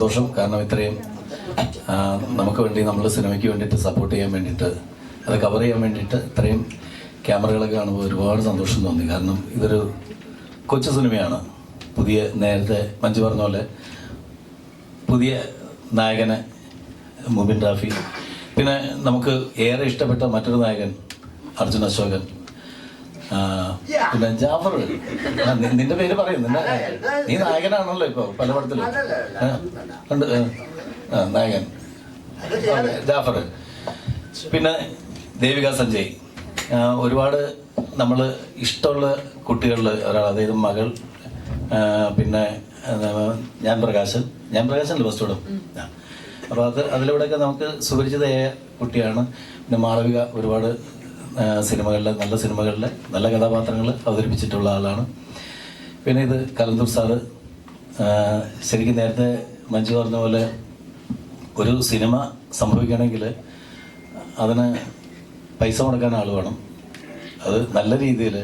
സന്തോഷം. കാരണം ഇത്രയും നമുക്ക് വേണ്ടി നമ്മൾ സിനിമയ്ക്ക് വേണ്ടിയിട്ട് സപ്പോർട്ട് ചെയ്യാൻ വേണ്ടിയിട്ട് അത് കവർ ചെയ്യാൻ വേണ്ടിയിട്ട് ഇത്രയും ക്യാമറകളൊക്കെ കാണുമ്പോൾ ഒരുപാട് സന്തോഷം തോന്നി. കാരണം ഇതൊരു കൊച്ചു സിനിമയാണ്. നേരത്തെ മഞ്ജു പറഞ്ഞ പോലെ പുതിയ നായകനെ മുബിൻ റാഫി, പിന്നെ നമുക്ക് ഏറെ ഇഷ്ടപ്പെട്ട മറ്റൊരു നായകൻ അർജുൻ അശോകൻ, പിന്നെ ജാഫർ. നിന്റെ പേര് പറയും, നീ നായകനാണല്ലോ ഇപ്പൊ പല പടത്തിലും ഉണ്ട്. നായകൻ ജാഫർ, പിന്നെ ദേവിക സഞ്ജയ്. ഒരുപാട് നമ്മൾ ഇഷ്ടമുള്ള കുട്ടികളിൽ ഒരാൾ, അതായത് മകൾ, പിന്നെ ഞാൻ പ്രകാശൻ ഫസ്റ്റോടും. അപ്പോൾ അതിലൂടെയൊക്കെ നമുക്ക് സുപരിചിതയായ കുട്ടിയാണ്. പിന്നെ മാളവിക ഒരുപാട് നല്ല സിനിമകളിലെ നല്ല കഥാപാത്രങ്ങൾ അവതരിപ്പിച്ചിട്ടുള്ള ആളാണ്. പിന്നെ ഇത് കലന്തൂർ സാറ്. ശരിക്കും നേരത്തെ മഞ്ജു പറഞ്ഞ പോലെ ഒരു സിനിമ സംഭവിക്കണമെങ്കിൽ അതിന് പൈസ മുടക്കാൻ ആൾ വേണം. അത് നല്ല രീതിയിൽ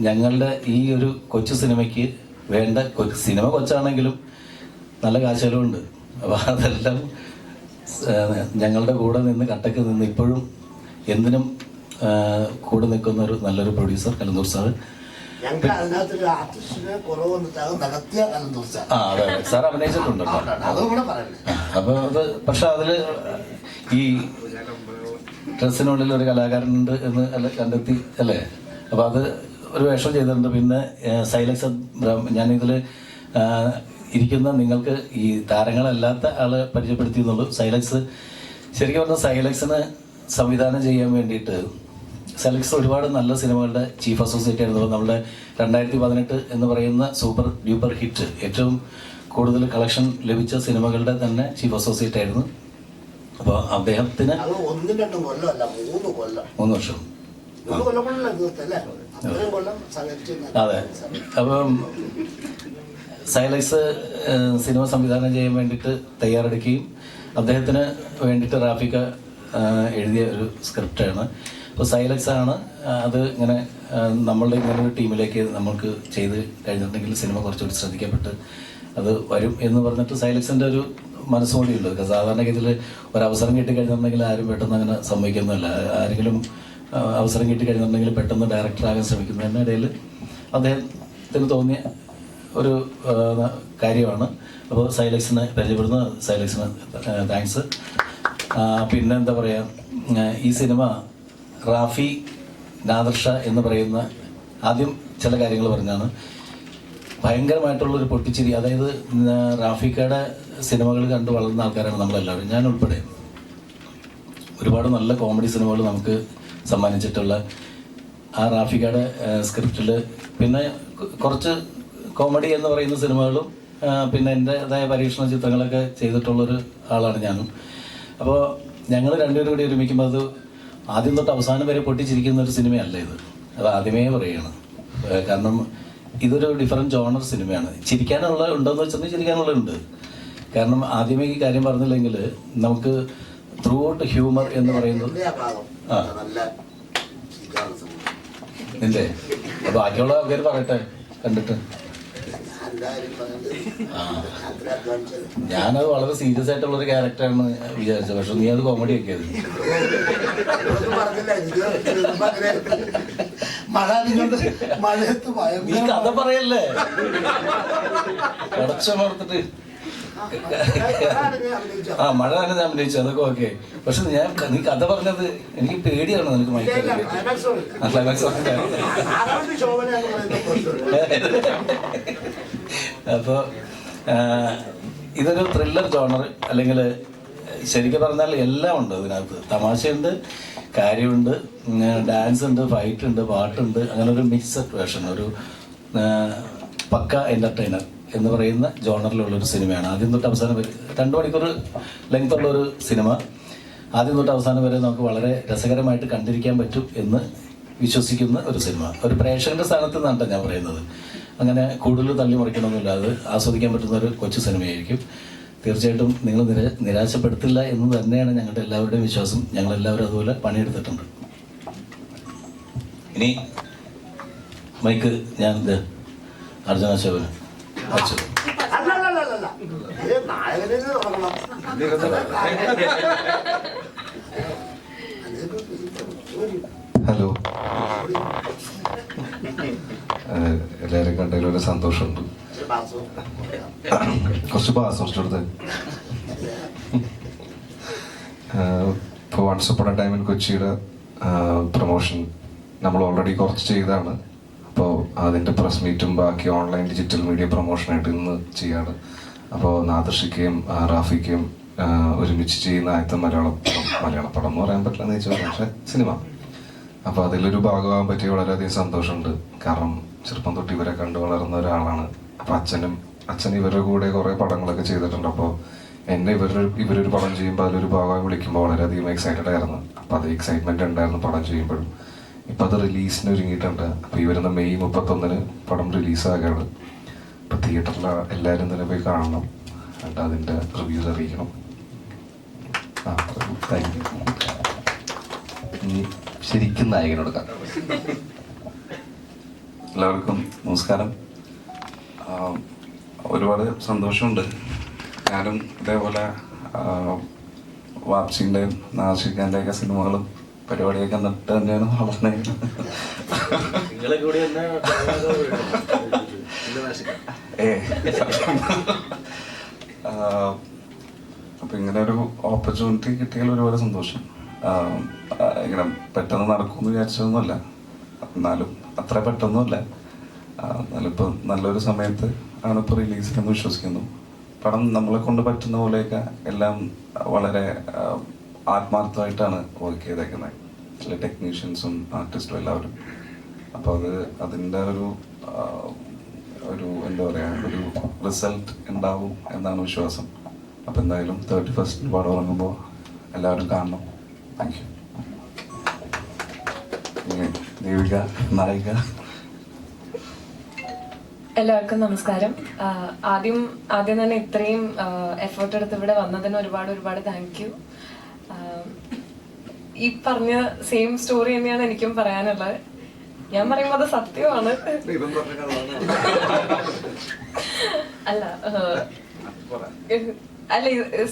ഞങ്ങളുടെ ഈ ഒരു കൊച്ചു സിനിമയ്ക്ക് വേണ്ട, സിനിമ കൊച്ചാണെങ്കിലും നല്ല കാശുകളുണ്ട്. അപ്പോൾ അതെല്ലാം ഞങ്ങളുടെ കൂടെ നിന്ന് കട്ടക്ക് നിന്ന് ഇപ്പോഴും എന്തിനും കൂടെ നിൽക്കുന്ന ഒരു നല്ലൊരു പ്രൊഡ്യൂസർ കലന്തൂർ സാറ്. അതെ, സാർ അഭിനയിച്ചിട്ടുണ്ടല്ലോ. അപ്പോൾ അത് പക്ഷെ അതില് ഈ ഡ്രസ്സിനുള്ളിൽ ഒരു കലാകാരനുണ്ട് എന്ന് കണ്ടെത്തി അല്ലേ. അപ്പോൾ അത് ഒരു വേഷം ചെയ്തിട്ടുണ്ട്. പിന്നെ സൈലക്സ്, ഞാനിതിൽ ഇരിക്കുന്ന നിങ്ങൾക്ക് ഈ താരങ്ങളല്ലാത്ത ആളെ പരിചയപ്പെടുത്തി എന്നുള്ളൂ. സൈലക്സ് ശരിക്കും പറഞ്ഞാൽ സൈലക്സിന് സംവിധാനം ചെയ്യാൻ വേണ്ടിയിട്ട് സൈലക്സ് ഒരുപാട് നല്ല സിനിമകളുടെ ചീഫ് അസോസിയേറ്റ് ആയിരുന്നു. നമ്മുടെ 2018 എന്ന് പറയുന്ന സൂപ്പർ ഡ്യൂപ്പർ ഹിറ്റ്, ഏറ്റവും കൂടുതൽ കളക്ഷൻ ലഭിച്ച സിനിമകളുടെ തന്നെ ചീഫ് അസോസിയേറ്റ് ആയിരുന്നു. അപ്പോൾ അദ്ദേഹത്തിന് 3 വർഷം. അതെ. അപ്പം സൈലക്സ് സിനിമ സംവിധാനം ചെയ്യാൻ വേണ്ടിയിട്ട് തയ്യാറെടുക്കുകയും അദ്ദേഹത്തിന് വേണ്ടിയിട്ട് റാഫിക്ക എഴുതിയ ഒരു സ്ക്രിപ്റ്റാണ്. അപ്പോൾ സൈലക്സ് ആണ് അത് ഇങ്ങനെ നമ്മളുടെ ഇങ്ങനെ ഒരു ടീമിലേക്ക് നമ്മൾക്ക് ചെയ്ത് കഴിഞ്ഞിട്ടുണ്ടെങ്കിൽ സിനിമ കുറച്ചുകൂടി ശ്രദ്ധിക്കപ്പെട്ട് അത് വരും എന്ന് പറഞ്ഞിട്ട് സൈലക്സിൻ്റെ ഒരു മനസ്സുകൂടിയുണ്ട്. സാധാരണഗതിയിൽ ഒരവസരം കിട്ടിക്കഴിഞ്ഞിട്ടുണ്ടെങ്കിൽ ആരും പെട്ടെന്ന് അങ്ങനെ സംഭവിക്കുന്നില്ല. ആരെങ്കിലും അവസരം കിട്ടിക്കഴിഞ്ഞിട്ടുണ്ടെങ്കിൽ പെട്ടെന്ന് ഡയറക്ടറാകാൻ ശ്രമിക്കുന്നതിനിടയിൽ അദ്ദേഹത്തിന് തോന്നിയ ഒരു കാര്യമാണ്. അപ്പോൾ സൈലക്സിനെ പരിചയപ്പെടുന്ന സൈലക്സിന് താങ്ക്സ്. പിന്നെ എന്താ പറയുക, ഈ സിനിമ റാഫി നാദർ ഷാ എന്ന് പറയുന്ന, ആദ്യം ചില കാര്യങ്ങൾ പറഞ്ഞാണ്. ഭയങ്കരമായിട്ടുള്ളൊരു പൊട്ടിച്ചിരി, അതായത് റാഫിക്കയുടെ സിനിമകൾ കണ്ട് വളർന്ന ആൾക്കാരാണ് നമ്മളെല്ലാവരും, ഞാൻ ഉൾപ്പെടെ. ഒരുപാട് നല്ല കോമഡി സിനിമകൾ നമുക്ക് സമ്മാനിച്ചിട്ടുള്ള ആ റാഫിക്കയുടെ സ്ക്രിപ്റ്റിൽ പിന്നെ കുറച്ച് കോമഡി എന്ന് പറയുന്ന സിനിമകളും പിന്നെ എൻ്റെതായ പരീക്ഷണ ചിത്രങ്ങളൊക്കെ ചെയ്തിട്ടുള്ളൊരു ആളാണ് ഞാനും. അപ്പോൾ ഞങ്ങൾ രണ്ടുപേരും കൂടി ഒരുമിക്കുമ്പോൾ അത് ആദ്യം തൊട്ട് അവസാനം വരെ പൊട്ടിച്ചിരിക്കുന്ന ഒരു സിനിമയല്ല ഇത്. അത് ആദ്യമേ പറയുകയാണ്. കാരണം ഇതൊരു ഡിഫറൻറ്റ് ജോണർ സിനിമയാണ്. ചിരിക്കാനുള്ള ഉണ്ടോയെന്ന് വെച്ചാൽ ചിരിക്കാനുള്ളതുണ്ട്. കാരണം ആദ്യമേ ഈ കാര്യം പറഞ്ഞില്ലെങ്കിൽ നമുക്ക് ത്രൂ ഔട്ട് ഹ്യൂമർ എന്ന് പറയുന്നത് നിന്റെ ബാക്കിയുള്ള ആൾക്കാർ പറയട്ടെ കണ്ടിട്ട്. ഞാനത് വളരെ സീരിയസ് ആയിട്ടുള്ളൊരു ക്യാരക്ടറാണ് വിചാരിച്ചത്. പക്ഷെ നീ അത് കോമഡി ആക്കിയത്. നീ കഥ പറയല്ലേ കടച്ചമർത്തിട്ട്. മഴ തന്നെ ഞാൻ അഭിനയിച്ചു, അതൊക്കെ ഓക്കെ. പക്ഷെ നീ കഥ പറഞ്ഞത് എനിക്ക് പേടിയാണ്. നിനക്ക് ക്ലൈമാക്സ്. അപ്പോൾ ഇതൊരു ത്രില്ലർ ജോണർ, അല്ലെങ്കിൽ ശരിക്കും പറഞ്ഞാൽ എല്ലാം ഉണ്ട് ഇതിനകത്ത്. തമാശയുണ്ട്, കാര്യമുണ്ട്, ഡാൻസ് ഉണ്ട്, ഫൈറ്റ് ഉണ്ട്, പാട്ടുണ്ട്. അങ്ങനെ ഒരു മിക്സഡ് വേർഷൻ, ഒരു പക്ക എൻ്റർടൈനർ എന്ന് പറയുന്ന ജോണറിലുള്ളൊരു സിനിമയാണ്. ആദ്യം തൊട്ട് അവസാനം വരെ 2 മണിക്കൂർ ലെങ്ത് ഉള്ളൊരു സിനിമ. ആദ്യം തൊട്ട് അവസാനം വരെ നമുക്ക് വളരെ രസകരമായിട്ട് കണ്ടിരിക്കാൻ പറ്റും എന്ന് വിശ്വസിക്കുന്ന ഒരു സിനിമ. ഒരു പ്രേക്ഷകന്റെ സ്ഥാനത്ത് നിന്നാണ് ഞാൻ പറയുന്നത്. അങ്ങനെ കൂടുതൽ തള്ളി മറിക്കണമെന്നില്ല, അത് ആസ്വദിക്കാൻ പറ്റുന്ന ഒരു കൊച്ചു സിനിമയായിരിക്കും. തീർച്ചയായിട്ടും നിങ്ങൾ നിരാശപ്പെടുത്തില്ല എന്ന് തന്നെയാണ് ഞങ്ങളുടെ എല്ലാവരുടെയും വിശ്വാസം. ഞങ്ങളെല്ലാവരും അതുപോലെ പണിയെടുത്തിട്ടുണ്ട്. ഇനി മൈക്ക് ഞാൻ അർജുന ശോഭന അച്ചു. ഹലോ, എല്ലാവരും കണ്ടതിൽ വളരെ സന്തോഷമുണ്ട്. കുറച്ച് ബാസ് കുറച്ചെടുത്ത് ഇപ്പോൾ once upon a time in കൊച്ചിയുടെ പ്രൊമോഷൻ നമ്മൾ ഓൾറെഡി കുറച്ച് ചെയ്താണ്. അപ്പോൾ അതിൻ്റെ പ്രസ് മീറ്റും ബാക്കി ഓൺലൈൻ ഡിജിറ്റൽ മീഡിയ പ്രൊമോഷനായിട്ട് ഇന്ന് ചെയ്യാണ്. അപ്പോൾ നാദർഷിക്കയും റാഫിക്കയും ഒരുമിച്ച് ചെയ്യുന്ന ആദ്യത്തെ മലയാള പടം എന്ന് പറയാൻ പറ്റില്ലെന്ന് ചോദിച്ചാൽ, പക്ഷേ സിനിമ. അപ്പോൾ അതിലൊരു ഭാഗമാകാൻ പറ്റിയ വളരെയധികം സന്തോഷമുണ്ട്. കാരണം ചെറുപ്പം തൊട്ട് ഇവരെ കണ്ടു വളർന്ന ഒരാളാണ്. അപ്പോൾ അച്ഛൻ ഇവരുടെ കൂടെ കുറേ പടങ്ങളൊക്കെ ചെയ്തിട്ടുണ്ട്. അപ്പോൾ എന്നെ ഇവരൊരു പടം ചെയ്യുമ്പോൾ അതിലൊരു ഭാഗമായി വിളിക്കുമ്പോൾ വളരെയധികം എക്സൈറ്റഡ് ആയിരുന്നു. അപ്പോൾ അത് എക്സൈറ്റ്മെൻറ്റ് ഉണ്ടായിരുന്നു പടം ചെയ്യുമ്പോഴും. ഇപ്പം അത് റിലീസിന് ഒരുങ്ങിയിട്ടുണ്ട്. അപ്പോൾ ഈ വരുന്ന മെയ് 31 പടം റിലീസാകാണ്. അപ്പോൾ തിയേറ്ററിൽ എല്ലാവരും തന്നെ പോയി കാണണം, എന്നിട്ട് അതിൻ്റെ റിവ്യൂസ് അറിയിക്കണം. Thank you. ഇനി ശരിക്കും നായകനോട് കാണാം. എല്ലാവർക്കും നമസ്കാരം. ഒരുപാട് സന്തോഷമുണ്ട്. ഞാനും ഇതേപോലെ വാപ്സിൻ്റെയും നാഷിഖാൻ്റെയൊക്കെ സിനിമകളും പരിപാടിയൊക്കെ നട്ട് തന്നെയാണ് വളർന്നത്. അപ്പം ഇങ്ങനെ ഒരു ഓപ്പർച്യൂണിറ്റി കിട്ടിയാൽ ഒരുപാട് സന്തോഷം. ഇങ്ങനെ പെട്ടെന്ന് നടക്കുമെന്ന് വിചാരിച്ചതൊന്നുമല്ല, എന്നാലും അത്ര പെട്ടെന്നുമല്ല. എന്നാലും ഇപ്പോൾ നല്ലൊരു സമയത്ത് ആണ് ഇപ്പോൾ റിലീസിലെന്ന് വിശ്വസിക്കുന്നു. പടം നമ്മളെ കൊണ്ട് പറ്റുന്ന പോലെയൊക്കെ എല്ലാം വളരെ ആത്മാർത്ഥമായിട്ടാണ് വർക്ക് ചെയ്തേക്കുന്നത്, ചില ടെക്നീഷ്യൻസും ആർട്ടിസ്റ്റും എല്ലാവരും. അപ്പോൾ അതിൻ്റെ ഒരു എന്താ പറയുക, ഒരു റിസൾട്ട് ഉണ്ടാവും എന്നാണ് വിശ്വാസം. അപ്പോൾ എന്തായാലും 31 പടം ഇറങ്ങുമ്പോൾ എല്ലാവരും കാണണം. Thank you. ദേവിക, നായിക. എല്ലാവർക്കും നമസ്കാരം. ആദ്യം തന്നെ ഇത്രയും എഫേർട്ട് എടുത്ത് ഇവിടെ വന്നതിന് ഒരുപാട് താങ്ക് യു. ഈ പറഞ്ഞ സെയിം സ്റ്റോറി തന്നെയാണ് എനിക്കും പറയാനുള്ളത്. ഞാൻ പറയുമ്പോൾ അത് സത്യമാണ്. അല്ല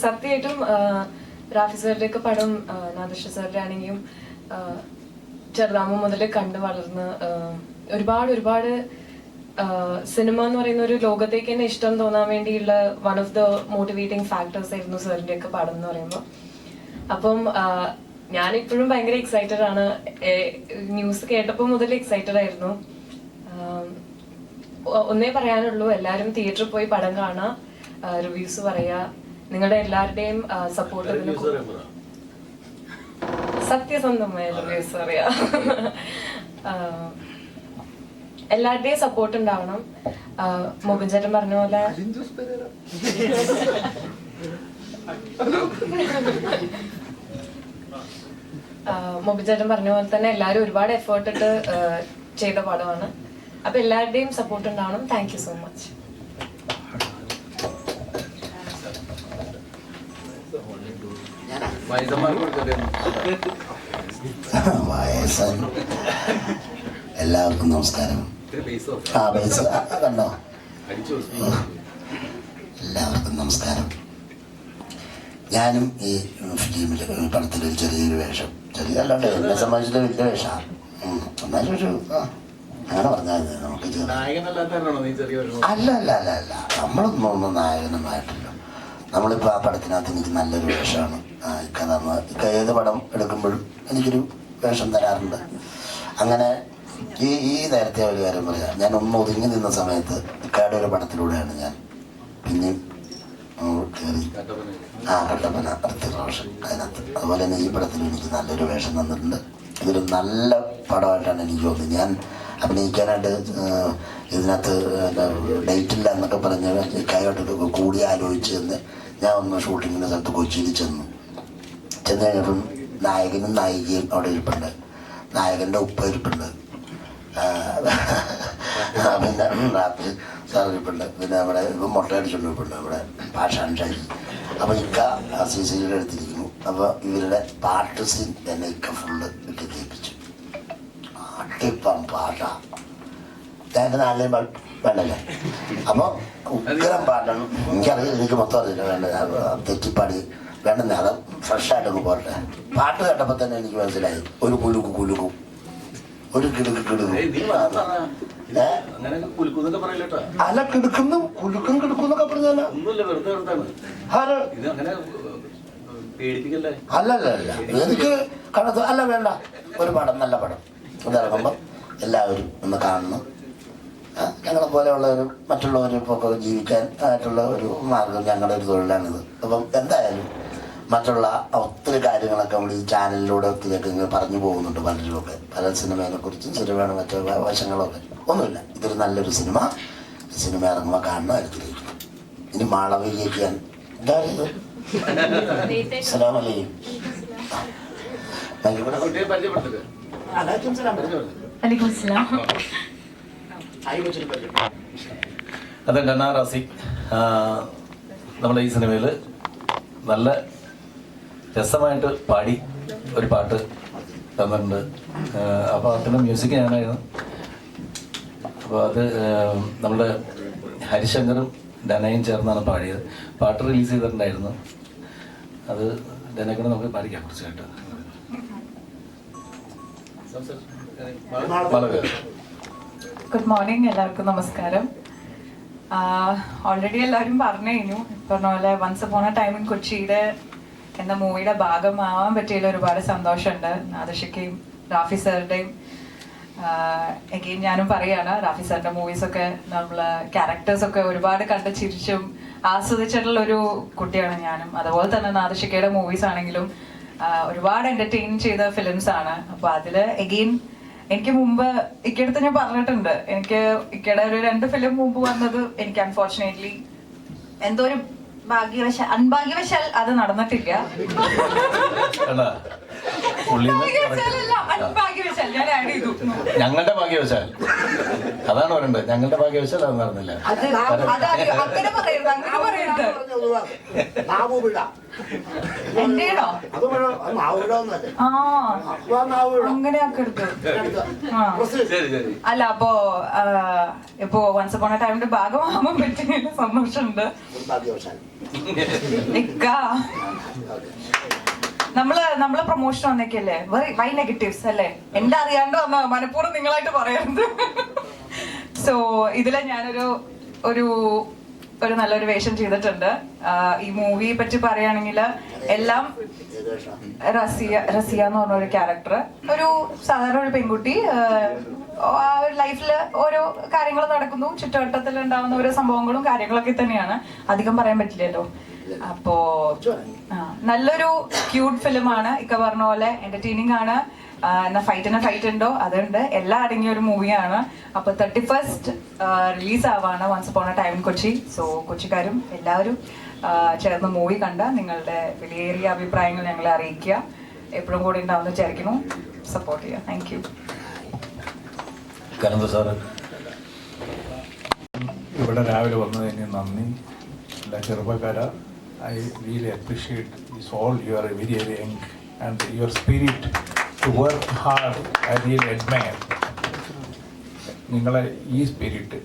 സത്യമായിട്ടും റാഫി സാറിന്റെ ഒക്കെ പടം നാദർഷ സാറിന്റെ ആണെങ്കിലും ചെറുതാമ മുതൽ കണ്ടു വളർന്ന് ഒരുപാട് സിനിമ എന്ന് പറയുന്ന ഒരു ലോകത്തേക്ക് തന്നെ ഇഷ്ടം തോന്നാൻ വേണ്ടിയുള്ള one of the motivating factors ആയിരുന്നു സാറിന്റെ ഒക്കെ പടം എന്ന് പറയുമ്പോൾ. അപ്പം ഞാനിപ്പോഴും ഭയങ്കര എക്സൈറ്റഡ് ആണ്. ന്യൂസ് കേട്ടപ്പോൾ മുതൽ എക്സൈറ്റഡ് ആയിരുന്നു. ഒന്നേ പറയാനുള്ളൂ, എല്ലാവരും തിയേറ്ററിൽ പോയി പടം കാണുക, റിവ്യൂസ് പറയുക. നിങ്ങളുടെ എല്ലാവരുടെയും സപ്പോർട്ട്, സത്യസന്ധമായ റിവ്യൂസ് പറയാ, എല്ലാവരുടെയും സപ്പോർട്ട് ഉണ്ടാവണം. മൊബിൻ ചേട്ടൻ പറഞ്ഞ പോലെ തന്നെ എല്ലാവരും ഒരുപാട് എഫേർട്ട് ഇട്ട് ചെയ്ത പടമാണ്. അപ്പൊ എല്ലാവരുടെയും സപ്പോർട്ട് ഉണ്ടാവണം. Thank you so much. എല്ലാവർക്കും നമസ്കാരം. കണ്ടോ? എല്ലാവർക്കും നമസ്കാരം. ഞാനും ഈ ഫിലിമിൽ പടത്തിലൊരു ചെറിയൊരു വേഷം, ചെറിയതല്ലാണ്ട് എന്നെ സംബന്ധിച്ചിട്ട് വലിയ വേഷമാണ്. എന്നാലും അങ്ങനെ പറഞ്ഞാൽ നമുക്ക് അല്ല നമ്മളൊന്നും നായകനൊന്നായിട്ടില്ല. നമ്മളിപ്പോൾ ആ പടത്തിനകത്ത് എനിക്ക് നല്ലൊരു വേഷമാണ്. ഇക്ക ഏത് പടം എടുക്കുമ്പോഴും എനിക്കൊരു വേഷം തരാറുണ്ട്. അങ്ങനെ ഈ നേരത്തെ ഒരു കാര്യം പറയാം, ഞാൻ ഒന്ന് ഒതുങ്ങി നിന്ന സമയത്ത് ഇക്കയുടെ ഒരു പടത്തിലൂടെയാണ് ഞാൻ പിന്നെയും കയറി. കട്ടപ്പന ഋത്തിക് റോഷൻ അതിനകത്ത്. അതുപോലെ തന്നെ ഈ പടത്തിൽ എനിക്ക് നല്ലൊരു വേഷം തന്നിട്ടുണ്ട്. ഇതൊരു നല്ല പടമായിട്ടാണ് എനിക്ക് തോന്നുന്നത്. ഞാൻ അഭിനയിക്കാനായിട്ട് ഇതിനകത്ത് ഡേറ്റില്ല എന്നൊക്കെ പറഞ്ഞ് ഇക്കായോട്ട് കൂടി ആലോചിച്ച് എന്ന് ഞാൻ ഒന്ന് ഷൂട്ടിങ്ങിൻ്റെ സ്ഥലത്ത് കൊച്ചിയിൽ ചെന്നു കഴിഞ്ഞപ്പം നായകനും നായികയും അവിടെ ഇരിപ്പുണ്ട്, നായകൻ്റെ ഉപ്പ ഇരിപ്പുണ്ട്, പിന്നെ റാപ്പി സാർ ഇരിപ്പുണ്ട്, പിന്നെ അവിടെ ഇപ്പം മുട്ടയടിച്ചുകൊണ്ട് ഇരിപ്പുണ്ട് ഇവിടെ പാഷാൻ ഷാജി. അപ്പോൾ ഇക്ക CCയുടെ അടുത്തിരിക്കുന്നു. അപ്പോൾ ഇവരുടെ പാട്ട് സീൻ എന്നെ ഇക്ക ഫുള്ള് ഇട്ട് കേൾപ്പിച്ചു. അടിപ്പം പാട്ടാ. ഞാൻ എൻ്റെ നാലിലേയും വേണ്ടല്ലേ? അപ്പോൾ ഉഗ്രം പാട്ടാണ്. എനിക്കറിയില്ല, എനിക്ക് മൊത്തം അറിയില്ല. വേണ്ടത് തെറ്റിപ്പാടി വേണ്ടെന്നേ, അത് ഫ്രഷായിട്ടൊന്ന് പോരട്ടെ. പാട്ട് കേട്ടപ്പോൾ തന്നെ എനിക്ക് മനസ്സിലായി ഒരു കുലുക്കും ഒരു കിടുക്കും. അല്ല, കിടുക്കുന്നു കിടുക്കുന്നൊക്കെ പറഞ്ഞാൽ അല്ലല്ല എനിക്ക് കണ്ടത് അല്ല, വേണ്ട. ഒരു പടം, നല്ല പടം ഇതിറങ്ങുമ്പോൾ എല്ലാവരും ഒന്ന് കാണണം. ഞങ്ങളെ പോലെയുള്ളവരും മറ്റുള്ളവരിപ്പോൾ ജീവിക്കാൻ ആയിട്ടുള്ള ഒരു മാർഗം, ഞങ്ങളുടെ ഒരു തൊഴിലാണിത്. അപ്പം എന്തായാലും മറ്റുള്ള ഒത്തിരി കാര്യങ്ങളൊക്കെ നമ്മൾ ഈ ചാനലിലൂടെ ഒത്തിരിയൊക്കെ ഇങ്ങനെ പറഞ്ഞു പോകുന്നുണ്ട് പലരുമൊക്കെ, പല സിനിമയെക്കുറിച്ചും സിനിമയുടെ മറ്റു വശങ്ങളൊക്കെ. ഒന്നുമില്ല, ഇതൊരു നല്ലൊരു സിനിമ ഇറങ്ങുമ്പോൾ കാണണം, അടുത്തിരിക്കും. ഇനി മാളവികയ്ക്ക് ഞാൻ എന്തായാലും അസ്സലാമലൈക്കും. അത് ഡന റാസിക് നമ്മുടെ ഈ സിനിമയിൽ നല്ല രസമായിട്ട് പാടി ഒരു പാട്ട് തന്നിട്ടുണ്ട്. ആ പാട്ടിൻ്റെ മ്യൂസിക് ഞാനായിരുന്നു. അപ്പോൾ അത് നമ്മുടെ ഹരിശങ്കറും ഡനയും ചേർന്നാണ് പാടിയത്. പാട്ട് റിലീസ് ചെയ്തിട്ടുണ്ടായിരുന്നു. അത് ഡനയെ കൂടെ നമുക്ക് പാടിക്കാം കുറച്ചായിട്ട്. ഗുഡ് മോർണിംഗ്, എല്ലാവർക്കും നമസ്കാരം. ഓൾറെഡി എല്ലാവരും പറഞ്ഞു കഴിഞ്ഞു. പറഞ്ഞ പോലെ once upon a time in കൊച്ചിയുടെ എന്ന മൂവിയുടെ ഭാഗമാവാൻ പറ്റിയതിൽ ഒരുപാട് സന്തോഷമുണ്ട്. നാദർഷയ്ക്കും റാഫി സാറുടെയും എഗെയിൻ ഞാനും പറയാണ്, റാഫി സാറിന്റെ മൂവീസൊക്കെ നമ്മള് ക്യാരക്ടേഴ്സൊക്കെ ഒരുപാട് കണ്ട് ചിരിച്ചും ആസ്വദിച്ചിട്ടുള്ള ഒരു കുട്ടിയാണ് ഞാനും. അതുപോലെ തന്നെ നാദർഷയ്ക്കയുടെ മൂവീസ് ആണെങ്കിലും ഒരുപാട് എന്റർടൈൻ ചെയ്ത ഫിലിംസ് ആണ്. അപ്പൊ അതില് എഗെയിൻ എനിക്ക് മുമ്പ് ഇക്കടുത്ത് ഞാൻ പറഞ്ഞിട്ടുണ്ട്, എനിക്ക് ഇക്കയുടെ ഒരു 2 ഫിലിം മുമ്പ് വന്നത് എനിക്ക് അൺഫോർച്ചുനേറ്റ്ലി എന്തോ ഒരു അൺഭാഗ്യവശാൽ അത് നടന്നിട്ടില്ല. അൺഭാഗ്യവശാൽ ഞാൻ ആഡ് ചെയ്തു. ഞങ്ങളുടെ ഭാഗ്യവശാൽ അതാണ് പറയണ്ടത്. ഞങ്ങളുടെ ഭാഗ്യവശാൽ അത് നടന്നില്ല. അങ്ങനെ പറയരുത്, അങ്ങനെ പറയരുത്. എന്റെയാണോ? അങ്ങനെ ആക്കരുത്. അല്ല, അപ്പോ ഇപ്പോ വൺസ് അപ്പോൺ എ ടൈമിന്റെ ഭാഗമാകാൻ പറ്റിയ സന്തോഷമുണ്ട്. നമ്മള് പ്രൊമോഷൻ വന്നേക്കല്ലേ, വൈ നെഗറ്റീവ്സ് അല്ലേ? എന്റെ അറിയാണ്ട് വന്ന മനഃപൂർവ്വം നിങ്ങളായിട്ട് പറയരുത്. സോ ഇതില് ഞാനൊരു ഒരു നല്ലൊരു വേഷം ചെയ്തിട്ടുണ്ട്. ഈ മൂവിയെ പറ്റി പറയുകയാണെങ്കിൽ എല്ലാം റസിയ എന്ന് പറഞ്ഞ ഒരു ക്യാരക്ടർ, ഒരു സാധാരണ ഒരു പെൺകുട്ടി, ലൈഫിൽ ഓരോ കാര്യങ്ങൾ നടക്കുന്നു, ചുറ്റുവട്ടത്തിൽ ഉണ്ടാവുന്ന ഓരോ സംഭവങ്ങളും കാര്യങ്ങളൊക്കെ തന്നെയാണ്. അധികം പറയാൻ പറ്റില്ലല്ലോ. അപ്പോ നല്ലൊരു ക്യൂട്ട് ഫിലിമാണ്. ഇക്ക പറഞ്ഞ പോലെ എന്റർടൈനിങ് ആണ്. എന്നാ ഫൈറ്റ് ഉണ്ടോ, അതുണ്ട്. എല്ലാം അടങ്ങിയ ഒരു മൂവിയാണ്. അപ്പൊ 31st റിലീസ് ആവാണ് once upon a time in Kochi. So കൊച്ചിക്കാരും എല്ലാവരും ചേർന്ന് മൂവി കണ്ട നിങ്ങളുടെ വിലയേറിയ അഭിപ്രായങ്ങൾ ഞങ്ങളെ അറിയിക്കുക. എപ്പോഴും കൂടി ഉണ്ടാവുന്ന വിചാരിക്കുന്നു. സപ്പോർട്ട് ചെയ്യുക. Thank you. ഇവിടെ രാവിലെ വന്നതിന് നന്ദി. എല്ലാ ചെറുപ്പക്കാരാ, I really appreciate this all. You are very very young and your spirit to work hard I really admire. നിങ്ങളെ ഈ spirit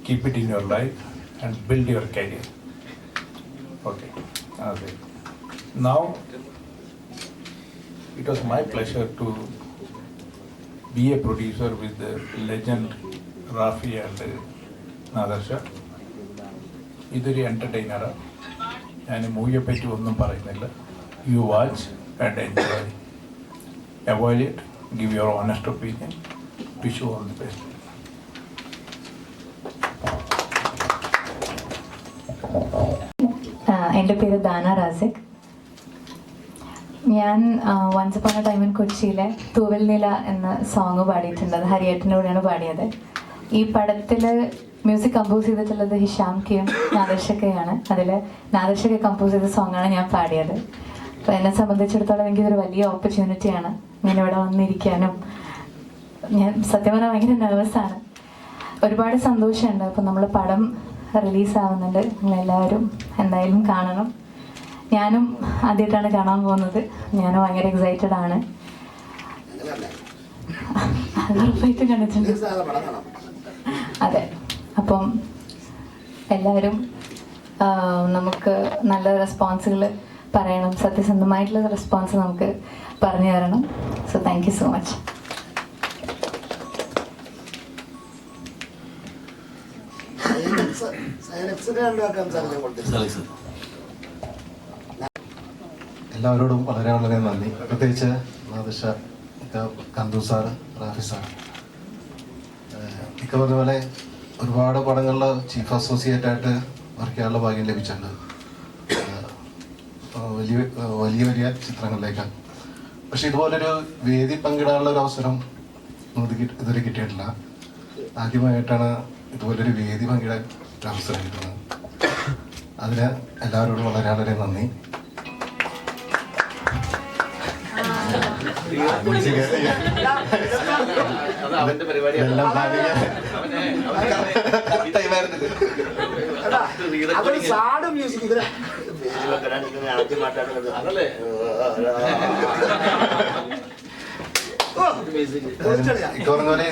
keep it in your life and build your career. Okay, അതെ. Now it was my pleasure to be a producer with the legend Rafi and Nadarsha. ഇതൊരു എൻ്റർടൈനറാണ്. ഞാൻ മൂവിയെ പറ്റി ഒന്നും പറയുന്നില്ല. You watch and enjoy. Avoid it. Give your honest opinion. Wish you all the best. എൻ്റെ പേര് ദാന റാസിക്. ഞാൻ once upon a time in കൊച്ചിയിലെ തൂവൽ നില എന്ന സോങ് പാടിയിട്ടുണ്ട്. അത് ഹരിയേട്ടൻ്റെ കൂടെയാണ് പാടിയത്. ഈ പടത്തിൽ മ്യൂസിക് കമ്പോസ് ചെയ്തിട്ടുള്ളത് ഹിഷാം കെയും നാദർഷക്കയാണ്. അതിൽ നാദർഷക്ക കമ്പോസ് ചെയ്ത സോങ്ങാണ് ഞാൻ പാടിയത്. അപ്പോൾ എന്നെ സംബന്ധിച്ചിടത്തോളം എനിക്കിതൊരു വലിയ ഓപ്പർച്യൂണിറ്റിയാണ് ഇങ്ങനെ ഇവിടെ വന്നിരിക്കാനും. ഞാൻ സത്യം പറഞ്ഞാൽ ഭയങ്കര നെർവസാണ്. ഒരുപാട് സന്തോഷമുണ്ട്. അപ്പോൾ നമ്മൾ പടം റിലീസാവുന്നുണ്ട്. നിങ്ങളെല്ലാവരും എന്തായാലും കാണണം. ഞാനും ആദ്യമായിട്ടാണ് കാണാൻ പോകുന്നത്. ഞാനും ഭയങ്കര എക്സൈറ്റഡ് ആണ്. അത് ഉറപ്പായിട്ടും കണ്ടിട്ടുണ്ട്. അതെ, അപ്പം എല്ലാവരും നമുക്ക് നല്ല റെസ്പോൺസുകൾ പറയണം, സത്യസന്ധമായിട്ടുള്ള റെസ്പോൺസ് നമുക്ക് പറഞ്ഞു തരണം. So thank you so much. എല്ലാവരോടും വളരെ വളരെ നന്ദി. പ്രത്യേകിച്ച് നാദിഷ, കന്ദു സാറ്, റാഫി സാർ, ഇക്ക പറഞ്ഞ പോലെ ഒരുപാട് പടങ്ങളിൽ ചീഫ് അസോസിയേറ്റ് ആയിട്ട് വർക്ക് ചെയ്യാനുള്ള ഭാഗ്യം ലഭിച്ചിട്ടുണ്ട്. വലിയ വലിയ വലിയ ചിത്രങ്ങളിലേക്ക്. പക്ഷെ ഇതുപോലൊരു വേദി പങ്കിടാനുള്ള ഒരു അവസരം ഇതുവരെ കിട്ടിയിട്ടില്ല. ആദ്യമായിട്ടാണ് ഇതുപോലൊരു വേദി പങ്കിടാൻ ഒരു അവസരം കിട്ടുന്നത്. അതിന് എല്ലാവരോടും വളരെ വളരെ നന്ദി. ഈ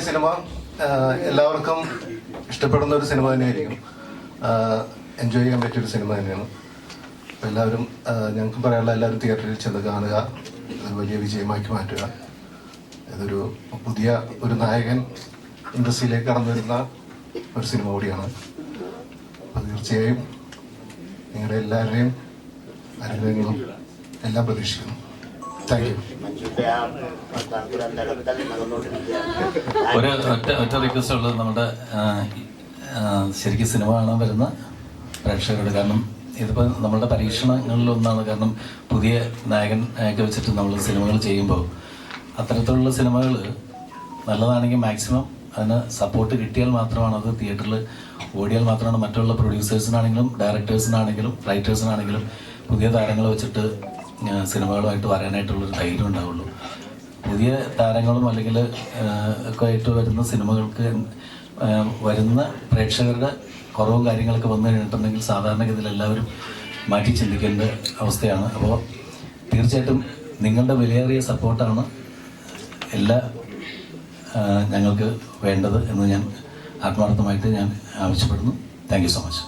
സിനിമ എല്ലാവർക്കും ഇഷ്ടപ്പെടുന്ന ഒരു സിനിമ തന്നെയായിരിക്കും. എൻജോയ് ചെയ്യാൻ പറ്റിയൊരു സിനിമ തന്നെയാണ്. അപ്പോൾ എല്ലാവരും, ഞങ്ങൾക്ക് പറയാനുള്ള എല്ലാവരും തിയേറ്ററിൽ ചെന്ന് കാണുക, ഇത് വലിയ വിജയമാക്കി മാറ്റുക. ഇതൊരു പുതിയ ഒരു നായകൻ ഇൻഡസ്ട്രിയിലേക്ക് കടന്നു വരുന്ന ഒരു സിനിമ കൂടിയാണ്. അപ്പോൾ തീർച്ചയായും നിങ്ങളുടെ എല്ലാവരുടെയും അനുഗ്രഹങ്ങളും എല്ലാം പ്രതീക്ഷിക്കുന്നു. Thank you. ഒരു ഒറ്റ റിക്വസ്റ്റ് ഉള്ളത്, നമ്മുടെ ശരിക്കും സിനിമ കാണാൻ വരുന്ന പ്രേക്ഷകരോട്. കാരണം ഇതിപ്പോൾ നമ്മളുടെ പരീക്ഷണങ്ങളിലൊന്നാണ്. കാരണം പുതിയ നായകനൊക്കെ വെച്ചിട്ട് നമ്മൾ സിനിമകൾ ചെയ്യുമ്പോൾ അത്തരത്തിലുള്ള സിനിമകൾ നല്ലതാണെങ്കിൽ മാക്സിമം അതിന് സപ്പോർട്ട് കിട്ടിയാൽ മാത്രമാണ് അത് തിയേറ്ററിൽ ഓടിയാൽ മാത്രമാണ് മറ്റുള്ള പ്രൊഡ്യൂസേഴ്സിനാണെങ്കിലും ഡയറക്ടേഴ്സിനാണെങ്കിലും റൈറ്റേഴ്സിനാണെങ്കിലും പുതിയ താരങ്ങൾ വെച്ചിട്ട് സിനിമകളുമായിട്ട് വരാനായിട്ടുള്ളൊരു ധൈര്യം ഉണ്ടാവുള്ളൂ. പുതിയ താരങ്ങളും അല്ലെങ്കിൽ ഒക്കെ ആയിട്ട് വരുന്ന സിനിമകൾക്ക് വരുന്ന പ്രേക്ഷകരുടെ കുറവും കാര്യങ്ങളൊക്കെ വന്നു കഴിഞ്ഞിട്ടുണ്ടെങ്കിൽ സാധാരണഗതിയിൽ എല്ലാവരും മാറ്റി ചിന്തിക്കേണ്ട അവസ്ഥയാണ്. അപ്പോൾ തീർച്ചയായിട്ടും നിങ്ങളുടെ വിലയേറിയ സപ്പോർട്ടാണ് എല്ലാ ഞങ്ങൾക്ക് വേണ്ടത് എന്ന് ഞാൻ ആത്മാർത്ഥമായിട്ട് ഞാൻ ആവശ്യപ്പെടുന്നു. Thank you so much.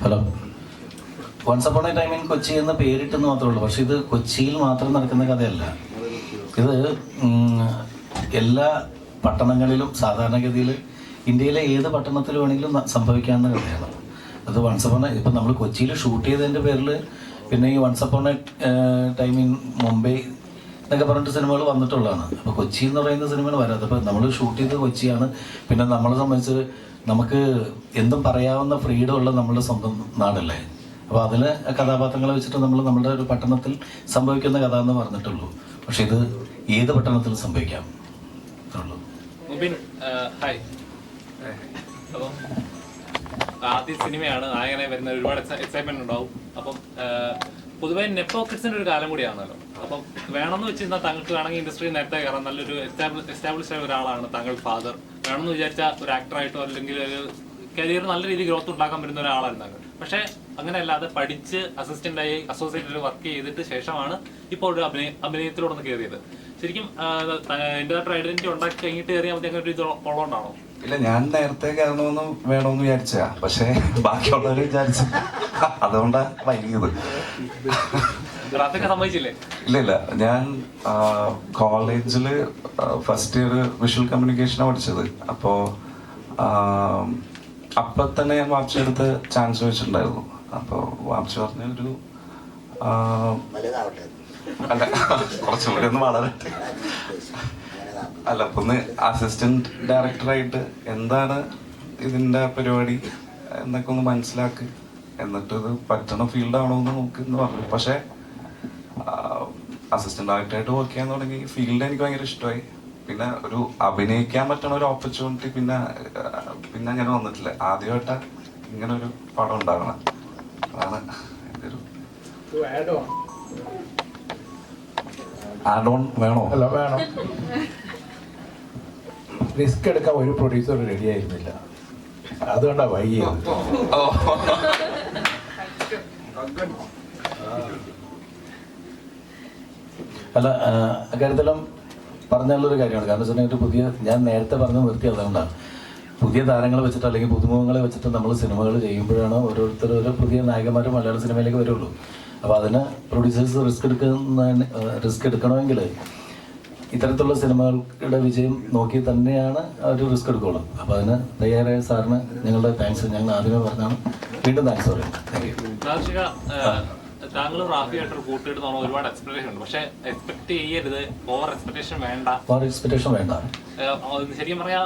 Hello, once upon a time in Kochi എന്ന പേരിട്ടെന്ന് മാത്രമേ ഉള്ളൂ. പക്ഷെ ഇത് കൊച്ചിയിൽ മാത്രം നടക്കുന്ന കഥയല്ല. ഇത് എല്ലാ പട്ടണങ്ങളിലും സാധാരണഗതിയിൽ ഇന്ത്യയിലെ ഏത് പട്ടണത്തിൽ വേണമെങ്കിലും സംഭവിക്കാവുന്ന കഥയാണ്. അത് വൺസ് അപ്പോൺ ഇപ്പം നമ്മൾ കൊച്ചിയിൽ ഷൂട്ട് ചെയ്തതിൻ്റെ പേരിൽ പിന്നെ ഈ once upon a time in Mumbai എന്നൊക്കെ പറഞ്ഞിട്ട് സിനിമകൾ വന്നിട്ടുള്ളതാണ്. അപ്പോൾ കൊച്ചി എന്ന് പറയുന്ന സിനിമകൾ വരാതെ അപ്പോൾ നമ്മൾ ഷൂട്ട് ചെയ്തത് കൊച്ചിയാണ്. പിന്നെ നമ്മളെ സംബന്ധിച്ച് നമുക്ക് എന്തും പറയാവുന്ന ഫ്രീഡം ഉള്ള നമ്മളുടെ സ്വന്തം നാടല്ലേ. അപ്പോൾ അതിൽ കഥാപാത്രങ്ങളെ വെച്ചിട്ട് നമ്മൾ നമ്മുടെ ഒരു പട്ടണത്തിൽ സംഭവിക്കുന്ന കഥ എന്ന് പറഞ്ഞിട്ടുള്ളൂ. പക്ഷെ ഇത് ഏത് പട്ടണത്തിൽ സംഭവിക്കാം ഉള്ളൂ. ഹായ്. അപ്പം ആദ്യ സിനിമയാണ്, നായകനെ വരുന്ന ഒരുപാട് എക്സൈറ്റ്മെന്റ് ഉണ്ടാവും. അപ്പം പൊതുവെ നെപ്പോക്കിഡ്സിന്റെ ഒരു കാലം കൂടിയാണല്ലോ. അപ്പം വേണമെന്ന് വെച്ചിരുന്നാൽ താങ്കൾക്ക് വേണമെങ്കിൽ ഇൻഡസ്ട്രി നേരത്തെ കയറാം. നല്ലൊരു എസ്റ്റാബ്ലിഷ് ആയ ഒരാളാണ് താങ്കൾ ഫാദർ. വേണമെന്ന് വിചാരിച്ച ഒരു ആക്ടറായിട്ടോ അല്ലെങ്കിൽ ഒരു കരിയർ നല്ല രീതിയിൽ ഗ്രോത്ത് ഉണ്ടാക്കാൻ പറ്റുന്ന ഒരാളായിരുന്നു താങ്കൾ. പക്ഷേ അങ്ങനെയല്ലാതെ പഠിച്ച് അസിസ്റ്റന്റായി അസോസിയേറ്റിൽ വർക്ക് ചെയ്തിട്ട് ശേഷമാണ് ഇപ്പോൾ ഒരു അഭിനയത്തിലൂടെ കയറിയത്. ശരിക്കും എന്റേതായിട്ട് ഐഡന്റിറ്റി ഉണ്ടാക്കി കഴിഞ്ഞിട്ട് കയറിയാൽ മതി അങ്ങനെ ഒരു ഇത് ഉള്ളതുകൊണ്ടാണോ? ഇല്ല, ഞാൻ നേരത്തെ കയറണമെന്ന് വേണമെന്ന് വിചാരിച്ചാ, പക്ഷെ ബാക്കിയുള്ളവര് വിചാരിച്ച അതുകൊണ്ടാ വൈകിയത്. സമ്മതിച്ചില്ലേ? ഇല്ല, ഞാൻ കോളേജില് ഫസ്റ്റ് ഇയർ വിഷ്വൽ കമ്മ്യൂണിക്കേഷനാണ് പഠിച്ചത്. അപ്പോ അപ്പൊ തന്നെ ഞാൻ വാപ്ചെടുത്ത് ചാൻസ് വെച്ചിട്ടുണ്ടായിരുന്നു. അപ്പൊ വാപ്ച പറഞ്ഞ ഒരു അല്ല കുറച്ചുകൂടി ഒന്ന് വളരട്ടെ, അല്ല അപ്പൊ ഒന്ന് അസിസ്റ്റന്റ് ഡയറക്ടറായിട്ട് എന്താണ് ഇതിന്റെ പരിപാടി എന്നൊക്കെ ഒന്ന് മനസ്സിലാക്കി, എന്നിട്ട് ഇത് പറ്റണ ഫീൽഡാണോ എന്ന് നോക്ക് എന്ന് പറഞ്ഞു. പക്ഷെ അസിസ്റ്റന്റ് ഡയറക്ടറായിട്ട് വർക്ക് ചെയ്യാൻ തുടങ്ങി ഫീൽഡ് എനിക്ക് ഭയങ്കര ഇഷ്ടമായി. പിന്നെ ഒരു അഭിനയിക്കാൻ പറ്റണ ഒരു ഓപ്പർച്യൂണിറ്റി പിന്നെ അങ്ങനെ വന്നിട്ടില്ല. ആദ്യമായിട്ടാ ഇങ്ങനെ ഒരു പടം ഉണ്ടാകണം. അതാണ് എൻ്റെ ഒരു ആഡ് ഓൺ. വേണോ? അല്ല, വേണം. റിസ്ക് എടുക്കാൻ ഒരു പ്രൊഡ്യൂസർ റെഡി ആയിരുന്നില്ല, അതുകൊണ്ടാ വൈകിയത്. അല്ല, അക്കാര്യത്തിലും പറഞ്ഞുള്ളൊരു കാര്യമാണ്. കാരണം വെച്ചിട്ടുണ്ടെങ്കിൽ ഒരു പുതിയ, ഞാൻ നേരത്തെ പറഞ്ഞ് നിർത്തി അതുകൊണ്ടാണ്, പുതിയ താരങ്ങളെ വെച്ചിട്ട് അല്ലെങ്കിൽ പുതുമുഖങ്ങളെ വെച്ചിട്ട് നമ്മൾ സിനിമകൾ ചെയ്യുമ്പോഴാണ് ഓരോരുത്തർ ഓരോ പുതിയ നായകന്മാർ മലയാള സിനിമയിലേക്ക് വരുള്ളൂ. അപ്പോൾ അതിന് പ്രൊഡ്യൂസേഴ്സ് റിസ്ക് എടുക്കണമെങ്കിൽ ഇത്തരത്തിലുള്ള സിനിമകളുടെ വിജയം നോക്കി തന്നെയാണ് അവർ റിസ്ക് എടുക്കുള്ളൂ. അപ്പോൾ അതിന് തയ്യാറായ സാറിന് ഞങ്ങളുടെ താങ്ക്സ് ഞങ്ങൾ ആദ്യമേ പറഞ്ഞാണ്. വീണ്ടും താങ്ക്സ് പറയുന്നത്. Thank you. താങ്കൾ റാഫിയായിട്ടൊരു കൂട്ടിയിട്ട് നമ്മൾ ഒരുപാട് എക്സ്പെക്ടേഷൻ ഉണ്ട്, പക്ഷെ എക്സ്പെക്ട് ചെയ്യരുത്, ഓവർ എക്സ്പെക്ടേഷൻ വേണ്ട. ശരിക്കും പറയാ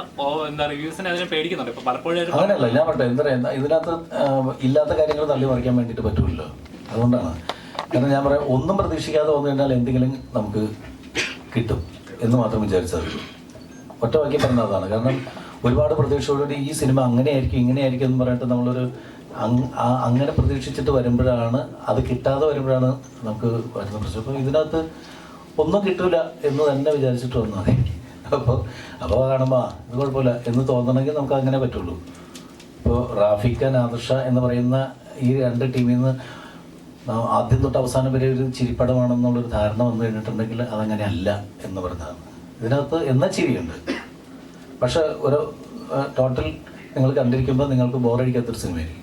എന്താ റിവ്യൂസിനെ അതിനെ പേടിക്കുന്നുണ്ട് ഇപ്പൊ പലപ്പോഴും. അങ്ങനെയല്ല, ഞാൻ പറട്ടെ, എന്താ പറയുക, ഇതിനകത്ത് ഇല്ലാത്ത കാര്യങ്ങൾ തള്ളി മറിക്കാൻ വേണ്ടിയിട്ട് പറ്റൂല്ലോ. അതുകൊണ്ടാണ്. കാരണം ഞാൻ പറയാം, ഒന്നും പ്രതീക്ഷിക്കാതെ വന്നു കഴിഞ്ഞാൽ എന്തെങ്കിലും നമുക്ക് കിട്ടും എന്ന് മാത്രം വിചാരിച്ചത്. ഒറ്റ വാക്കി പറഞ്ഞതാണ്. കാരണം ഒരുപാട് പ്രതീക്ഷയോടുകൂടി ഈ സിനിമ അങ്ങനെയായിരിക്കും ഇങ്ങനെയായിരിക്കും എന്ന് പറഞ്ഞിട്ട് നമ്മളൊരു അങ്ങനെ പ്രതീക്ഷിച്ചിട്ട് വരുമ്പോഴാണ്, അത് കിട്ടാതെ വരുമ്പോഴാണ് നമുക്ക് വരുന്ന പ്രശ്നം. അപ്പോൾ ഇതിനകത്ത് ഒന്നും കിട്ടൂല എന്ന് തന്നെ വിചാരിച്ചിട്ട് വന്നാൽ അപ്പോൾ കാണുമ്പോൾ ഇത് കുഴപ്പമില്ല എന്ന് തോന്നണമെങ്കിൽ നമുക്ക് അങ്ങനെ പറ്റുള്ളൂ. ഇപ്പോൾ റാഫിക്ക, നാദിർഷ എന്ന് പറയുന്ന ഈ രണ്ട് ടീമിൽ നിന്ന് ആദ്യം തൊട്ട് അവസാനം വരെ ഒരു ചിരിപ്പടമാണെന്നുള്ളൊരു ധാരണ വന്നു കഴിഞ്ഞിട്ടുണ്ടെങ്കിൽ അതങ്ങനെയല്ല എന്ന് പറഞ്ഞതാണ്. ഇതിനകത്ത് എന്ന ചിരിയുണ്ട്, പക്ഷെ ഒരു ടോട്ടൽ നിങ്ങൾ കണ്ടിരിക്കുമ്പോൾ നിങ്ങൾക്ക് ബോറടിക്കാത്തൊരു സിനിമയായിരിക്കും.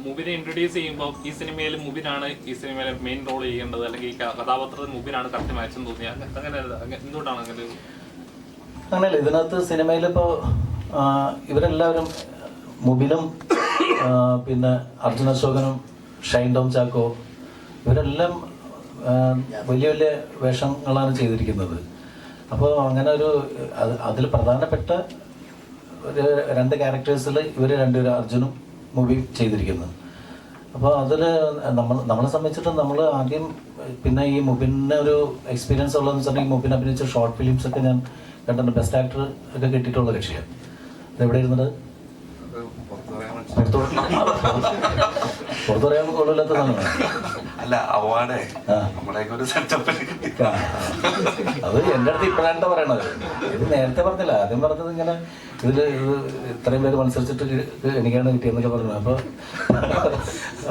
മുബിനെ ഇൻട്രൊഡ്യൂസ് ചെയ്യുമ്പോൾ ഈ സിനിമയിൽ മുബിനാണ് ഈ സിനിമയിലെ മെയിൻ റോൾ ചെയ്യേണ്ടത്, അല്ലെങ്കിൽ ഈ കഥാപാത്രത്തിന് മുബിനാണ് കറക്റ്റ് മാച്ചെന്ന് തോന്നിയാൽ അങ്ങനെ എന്തുകൊണ്ടാണ് അങ്ങനെ? അങ്ങനെയല്ല, ഇതിനകത്ത് സിനിമയിലിപ്പോൾ ഇവരെല്ലാവരും മുബിനും പിന്നെ അർജുൻ അശോകനും ഷൈൻ ടോം ചാക്കോ ഇവരെല്ലാം വലിയ വലിയ വേഷങ്ങളാണ് ചെയ്തിരിക്കുന്നത്. അപ്പോൾ അങ്ങനെ ഒരു അതിൽ പ്രധാനപ്പെട്ട ഒരു രണ്ട് ക്യാരക്ടേഴ്സിൽ ഇവർ രണ്ടുപേരും അർജുനും മുബിയും ചെയ്തിരിക്കുന്നത്. അപ്പോൾ അതിൽ നമ്മളെ സംബന്ധിച്ചിട്ട് നമ്മൾ ആദ്യം പിന്നെ ഈ മുബിന് ഒരു എക്സ്പീരിയൻസ് ഉള്ളതെന്ന് വെച്ചിട്ടുണ്ടെങ്കിൽ മുബിൻ അഭിനയിച്ച ഷോർട്ട് ഫിലിംസ് ഒക്കെ ഞാൻ കണ്ടിട്ടുണ്ട്. ബെസ്റ്റ് ആക്ടർ ഒക്കെ കിട്ടിയിട്ടുള്ള കക്ഷിയാണ്. ഇതെവിടെ ഇരുന്നത്? പുറത്തു പറയാൻ കൊള്ളില്ലാത്ത സാധനമാണ്. അല്ല, അവാർഡ് ഒരു സെറ്റപ്പ്. അത് എൻ്റെ അടുത്ത് ഇപ്പോഴാണ് പറയണത്. ഇത് നേരത്തെ പറഞ്ഞില്ല. ആദ്യം പറഞ്ഞത് ഇങ്ങനെ ഇതിൽ ഇത്രയും പേര് മത്സരിച്ചിട്ട് എനിക്കാണ് കിട്ടിയെന്നൊക്കെ പറഞ്ഞു.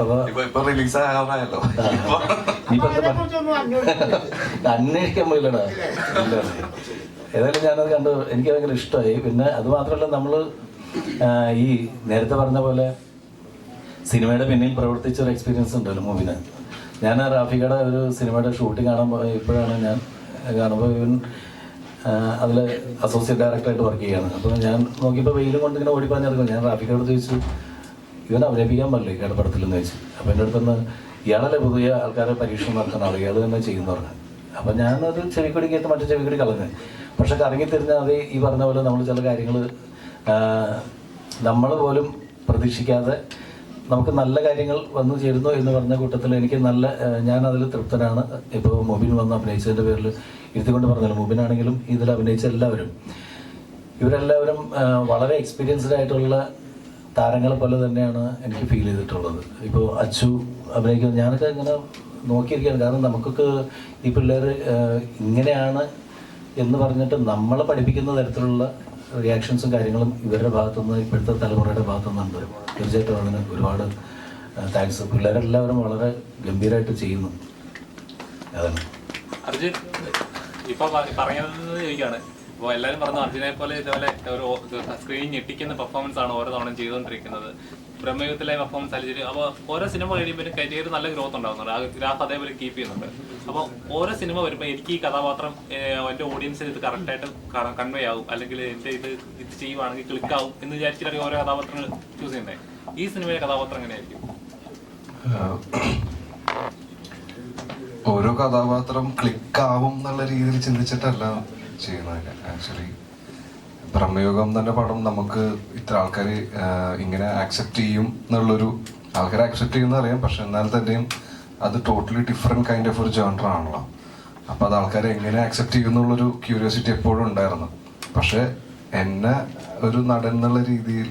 അപ്പൊ റിലീസ് ആകാറായല്ലോ. അന്വേഷിക്കാൻ പോയില്ലടാ. ഏതായാലും ഞാനത് കണ്ടു, എനിക്ക് ഭയങ്കര ഇഷ്ടമായി. പിന്നെ അത് മാത്രമല്ല, നമ്മൾ ഈ നേരത്തെ പറഞ്ഞ പോലെ സിനിമയുടെ പിന്നിൽ പ്രവർത്തിച്ചൊരു എക്സ്പീരിയൻസ് ഉണ്ടല്ലോ മൂവിന്. ഞാൻ റാഫിക്കയുടെ ഒരു സിനിമയുടെ ഷൂട്ടിംഗ് കാണാൻ ഇപ്പോഴാണ് ഞാൻ കാണുമ്പോൾ ഇവൻ അതിൽ അസോസിയേറ്റ് ഡയറക്ടറായിട്ട് വർക്ക് ചെയ്യുകയാണ്. അപ്പോൾ ഞാൻ നോക്കിയപ്പോൾ വെയിലും കൊണ്ട് ഇങ്ങനെ ഓടിപ്പറഞ്ഞെടുക്കും. ഞാൻ റാഫിക്കയോട് ചോദിച്ചു, ഇവൻ അഭിനയിപ്പിക്കാൻ പറ്റില്ല ഇയാളുടെ പടത്തിലെന്ന് ചോദിച്ചു. അപ്പോൾ എൻ്റെ അടുത്തുനിന്ന് ഇയാളല്ലേ പുതിയ ആൾക്കാരെ പരീക്ഷണം നടത്തുന്ന ആൾ, ഇയാൾ തന്നെ ചെയ്യുന്നു പറഞ്ഞു. അപ്പം ഞാനത് ചെവിക്കൊടി കേട്ട് മറ്റേ ചെവിക്കൊടി കളഞ്ഞു. പക്ഷെ കറങ്ങി തിരിഞ്ഞാൽ അത് ഈ പറഞ്ഞ പോലെ നമ്മൾ ചില കാര്യങ്ങൾ നമ്മൾ പോലും പ്രതീക്ഷിക്കാതെ നമുക്ക് നല്ല കാര്യങ്ങൾ വന്നു ചേരുന്നു എന്ന് പറഞ്ഞ കൂട്ടത്തിൽ എനിക്ക് ഞാനതിൽ തൃപ്തനാണ്. ഇപ്പോൾ മുബിൻ വന്ന് അഭിനയിച്ചതിൻ്റെ പേരിൽ ഇരുത്തിക്കൊണ്ട് പറഞ്ഞല്ലോ, മുബിനാണെങ്കിലും ഇതിൽ അഭിനയിച്ച ഇവരെല്ലാവരും വളരെ എക്സ്പീരിയൻസ്ഡ് ആയിട്ടുള്ള താരങ്ങളെ പോലെ തന്നെയാണ് എനിക്ക് ഫീൽ ചെയ്തിട്ടുള്ളത്. ഇപ്പോൾ അച്ചു അഭിനയിക്കുന്നത് ഞാനൊക്കെ ഇങ്ങനെ നോക്കിയിരിക്കുകയാണ്. കാരണം നമുക്കൊക്കെ ഈ പിള്ളേർ ഇങ്ങനെയാണ് എന്ന് പറഞ്ഞിട്ട് നമ്മളെ പഠിപ്പിക്കുന്ന തരത്തിലുള്ള റിയാക്ഷൻസും കാര്യങ്ങളും ഇവരുടെ ഭാഗത്തുനിന്ന്, ഇപ്പോഴത്തെ തലമുറയുടെ ഭാഗത്തുനിന്നുണ്ട്. തീർച്ചയായിട്ടും അതിന് ഒരുപാട് താങ്ക്സ്. പിള്ളേരെല്ലാവരും വളരെ ഗംഭീരമായിട്ട് ചെയ്യുന്നു. അതാണ് അർജുൻ ഇപ്പൊ പറയുന്നത് ചോദിക്കുകയാണ്. അപ്പോൾ എല്ലാവരും പറഞ്ഞു അർജുനെ പോലെ ഇതേപോലെ ഒരു സ്ക്രീൻ ഞെട്ടിക്കുന്ന പെർഫോമൻസ് ആണ് ഓരോ തവണ ചെയ്തുകൊണ്ടിരിക്കുന്നത്. ബ്രഹ്മയുഗത്തിലെ പെർഫോമൻസ് അലിച്ചിട്ട് അപ്പോൾ ഓരോ സിനിമ കഴിയുമ്പോൾ കരിയർ നല്ല ഗ്രോത്ത് ഉണ്ടാകുന്നുണ്ട്. ആ ഗ്രാഫ് അതേപോലെ കീപ്പ് ചെയ്യുന്നുണ്ട്. അപ്പോൾ ഓരോ സിനിമ വരുമ്പോൾ എനിക്ക് ഈ കഥാപാത്രം എൻ്റെ ഓഡിയൻസിന് ഇത് കറക്റ്റായിട്ട് കൺവേ ആവും, അല്ലെങ്കിൽ എൻ്റെ ഇത് ചെയ്യുവാണെങ്കിൽ ക്ലിക്കാവും എന്ന് വിചാരിച്ചിട്ടാണ് ഓരോ കഥാപാത്രങ്ങൾ ചൂസ് ചെയ്യുന്നത്. ഈ സിനിമയിലെ കഥാപാത്രം എങ്ങനെയായിരിക്കും? ഓരോ കഥാപാത്രം ക്ലിക്കാവും എന്നുള്ള രീതിയിൽ ചിന്തിച്ചിട്ടല്ല ചെയ്യുന്നത്. ആക്ച്വലി ബ്രഹ്മയുഗം തന്നെ പടം നമുക്ക് ഇത്ര ആൾക്കാർ ഇങ്ങനെ ആക്സെപ്റ്റ് ചെയ്യും എന്നുള്ളൊരു, ആൾക്കാർ ആക്സെപ്റ്റ് ചെയ്യുന്ന അറിയാം, പക്ഷെ എന്നാൽ തന്നെയും അത് ടോട്ടലി ഡിഫറെൻറ്റ് കൈൻഡ് ഓഫ് ഒരു ജോണർ ആണല്ലോ. അപ്പോൾ അത് ആൾക്കാരെ എങ്ങനെ ആക്സെപ്റ്റ് ചെയ്യുന്നുള്ളൊരു ക്യൂരിയോസിറ്റി എപ്പോഴും ഉണ്ടായിരുന്നു. പക്ഷെ എന്നെ ഒരു നടൻ എന്നുള്ള രീതിയിൽ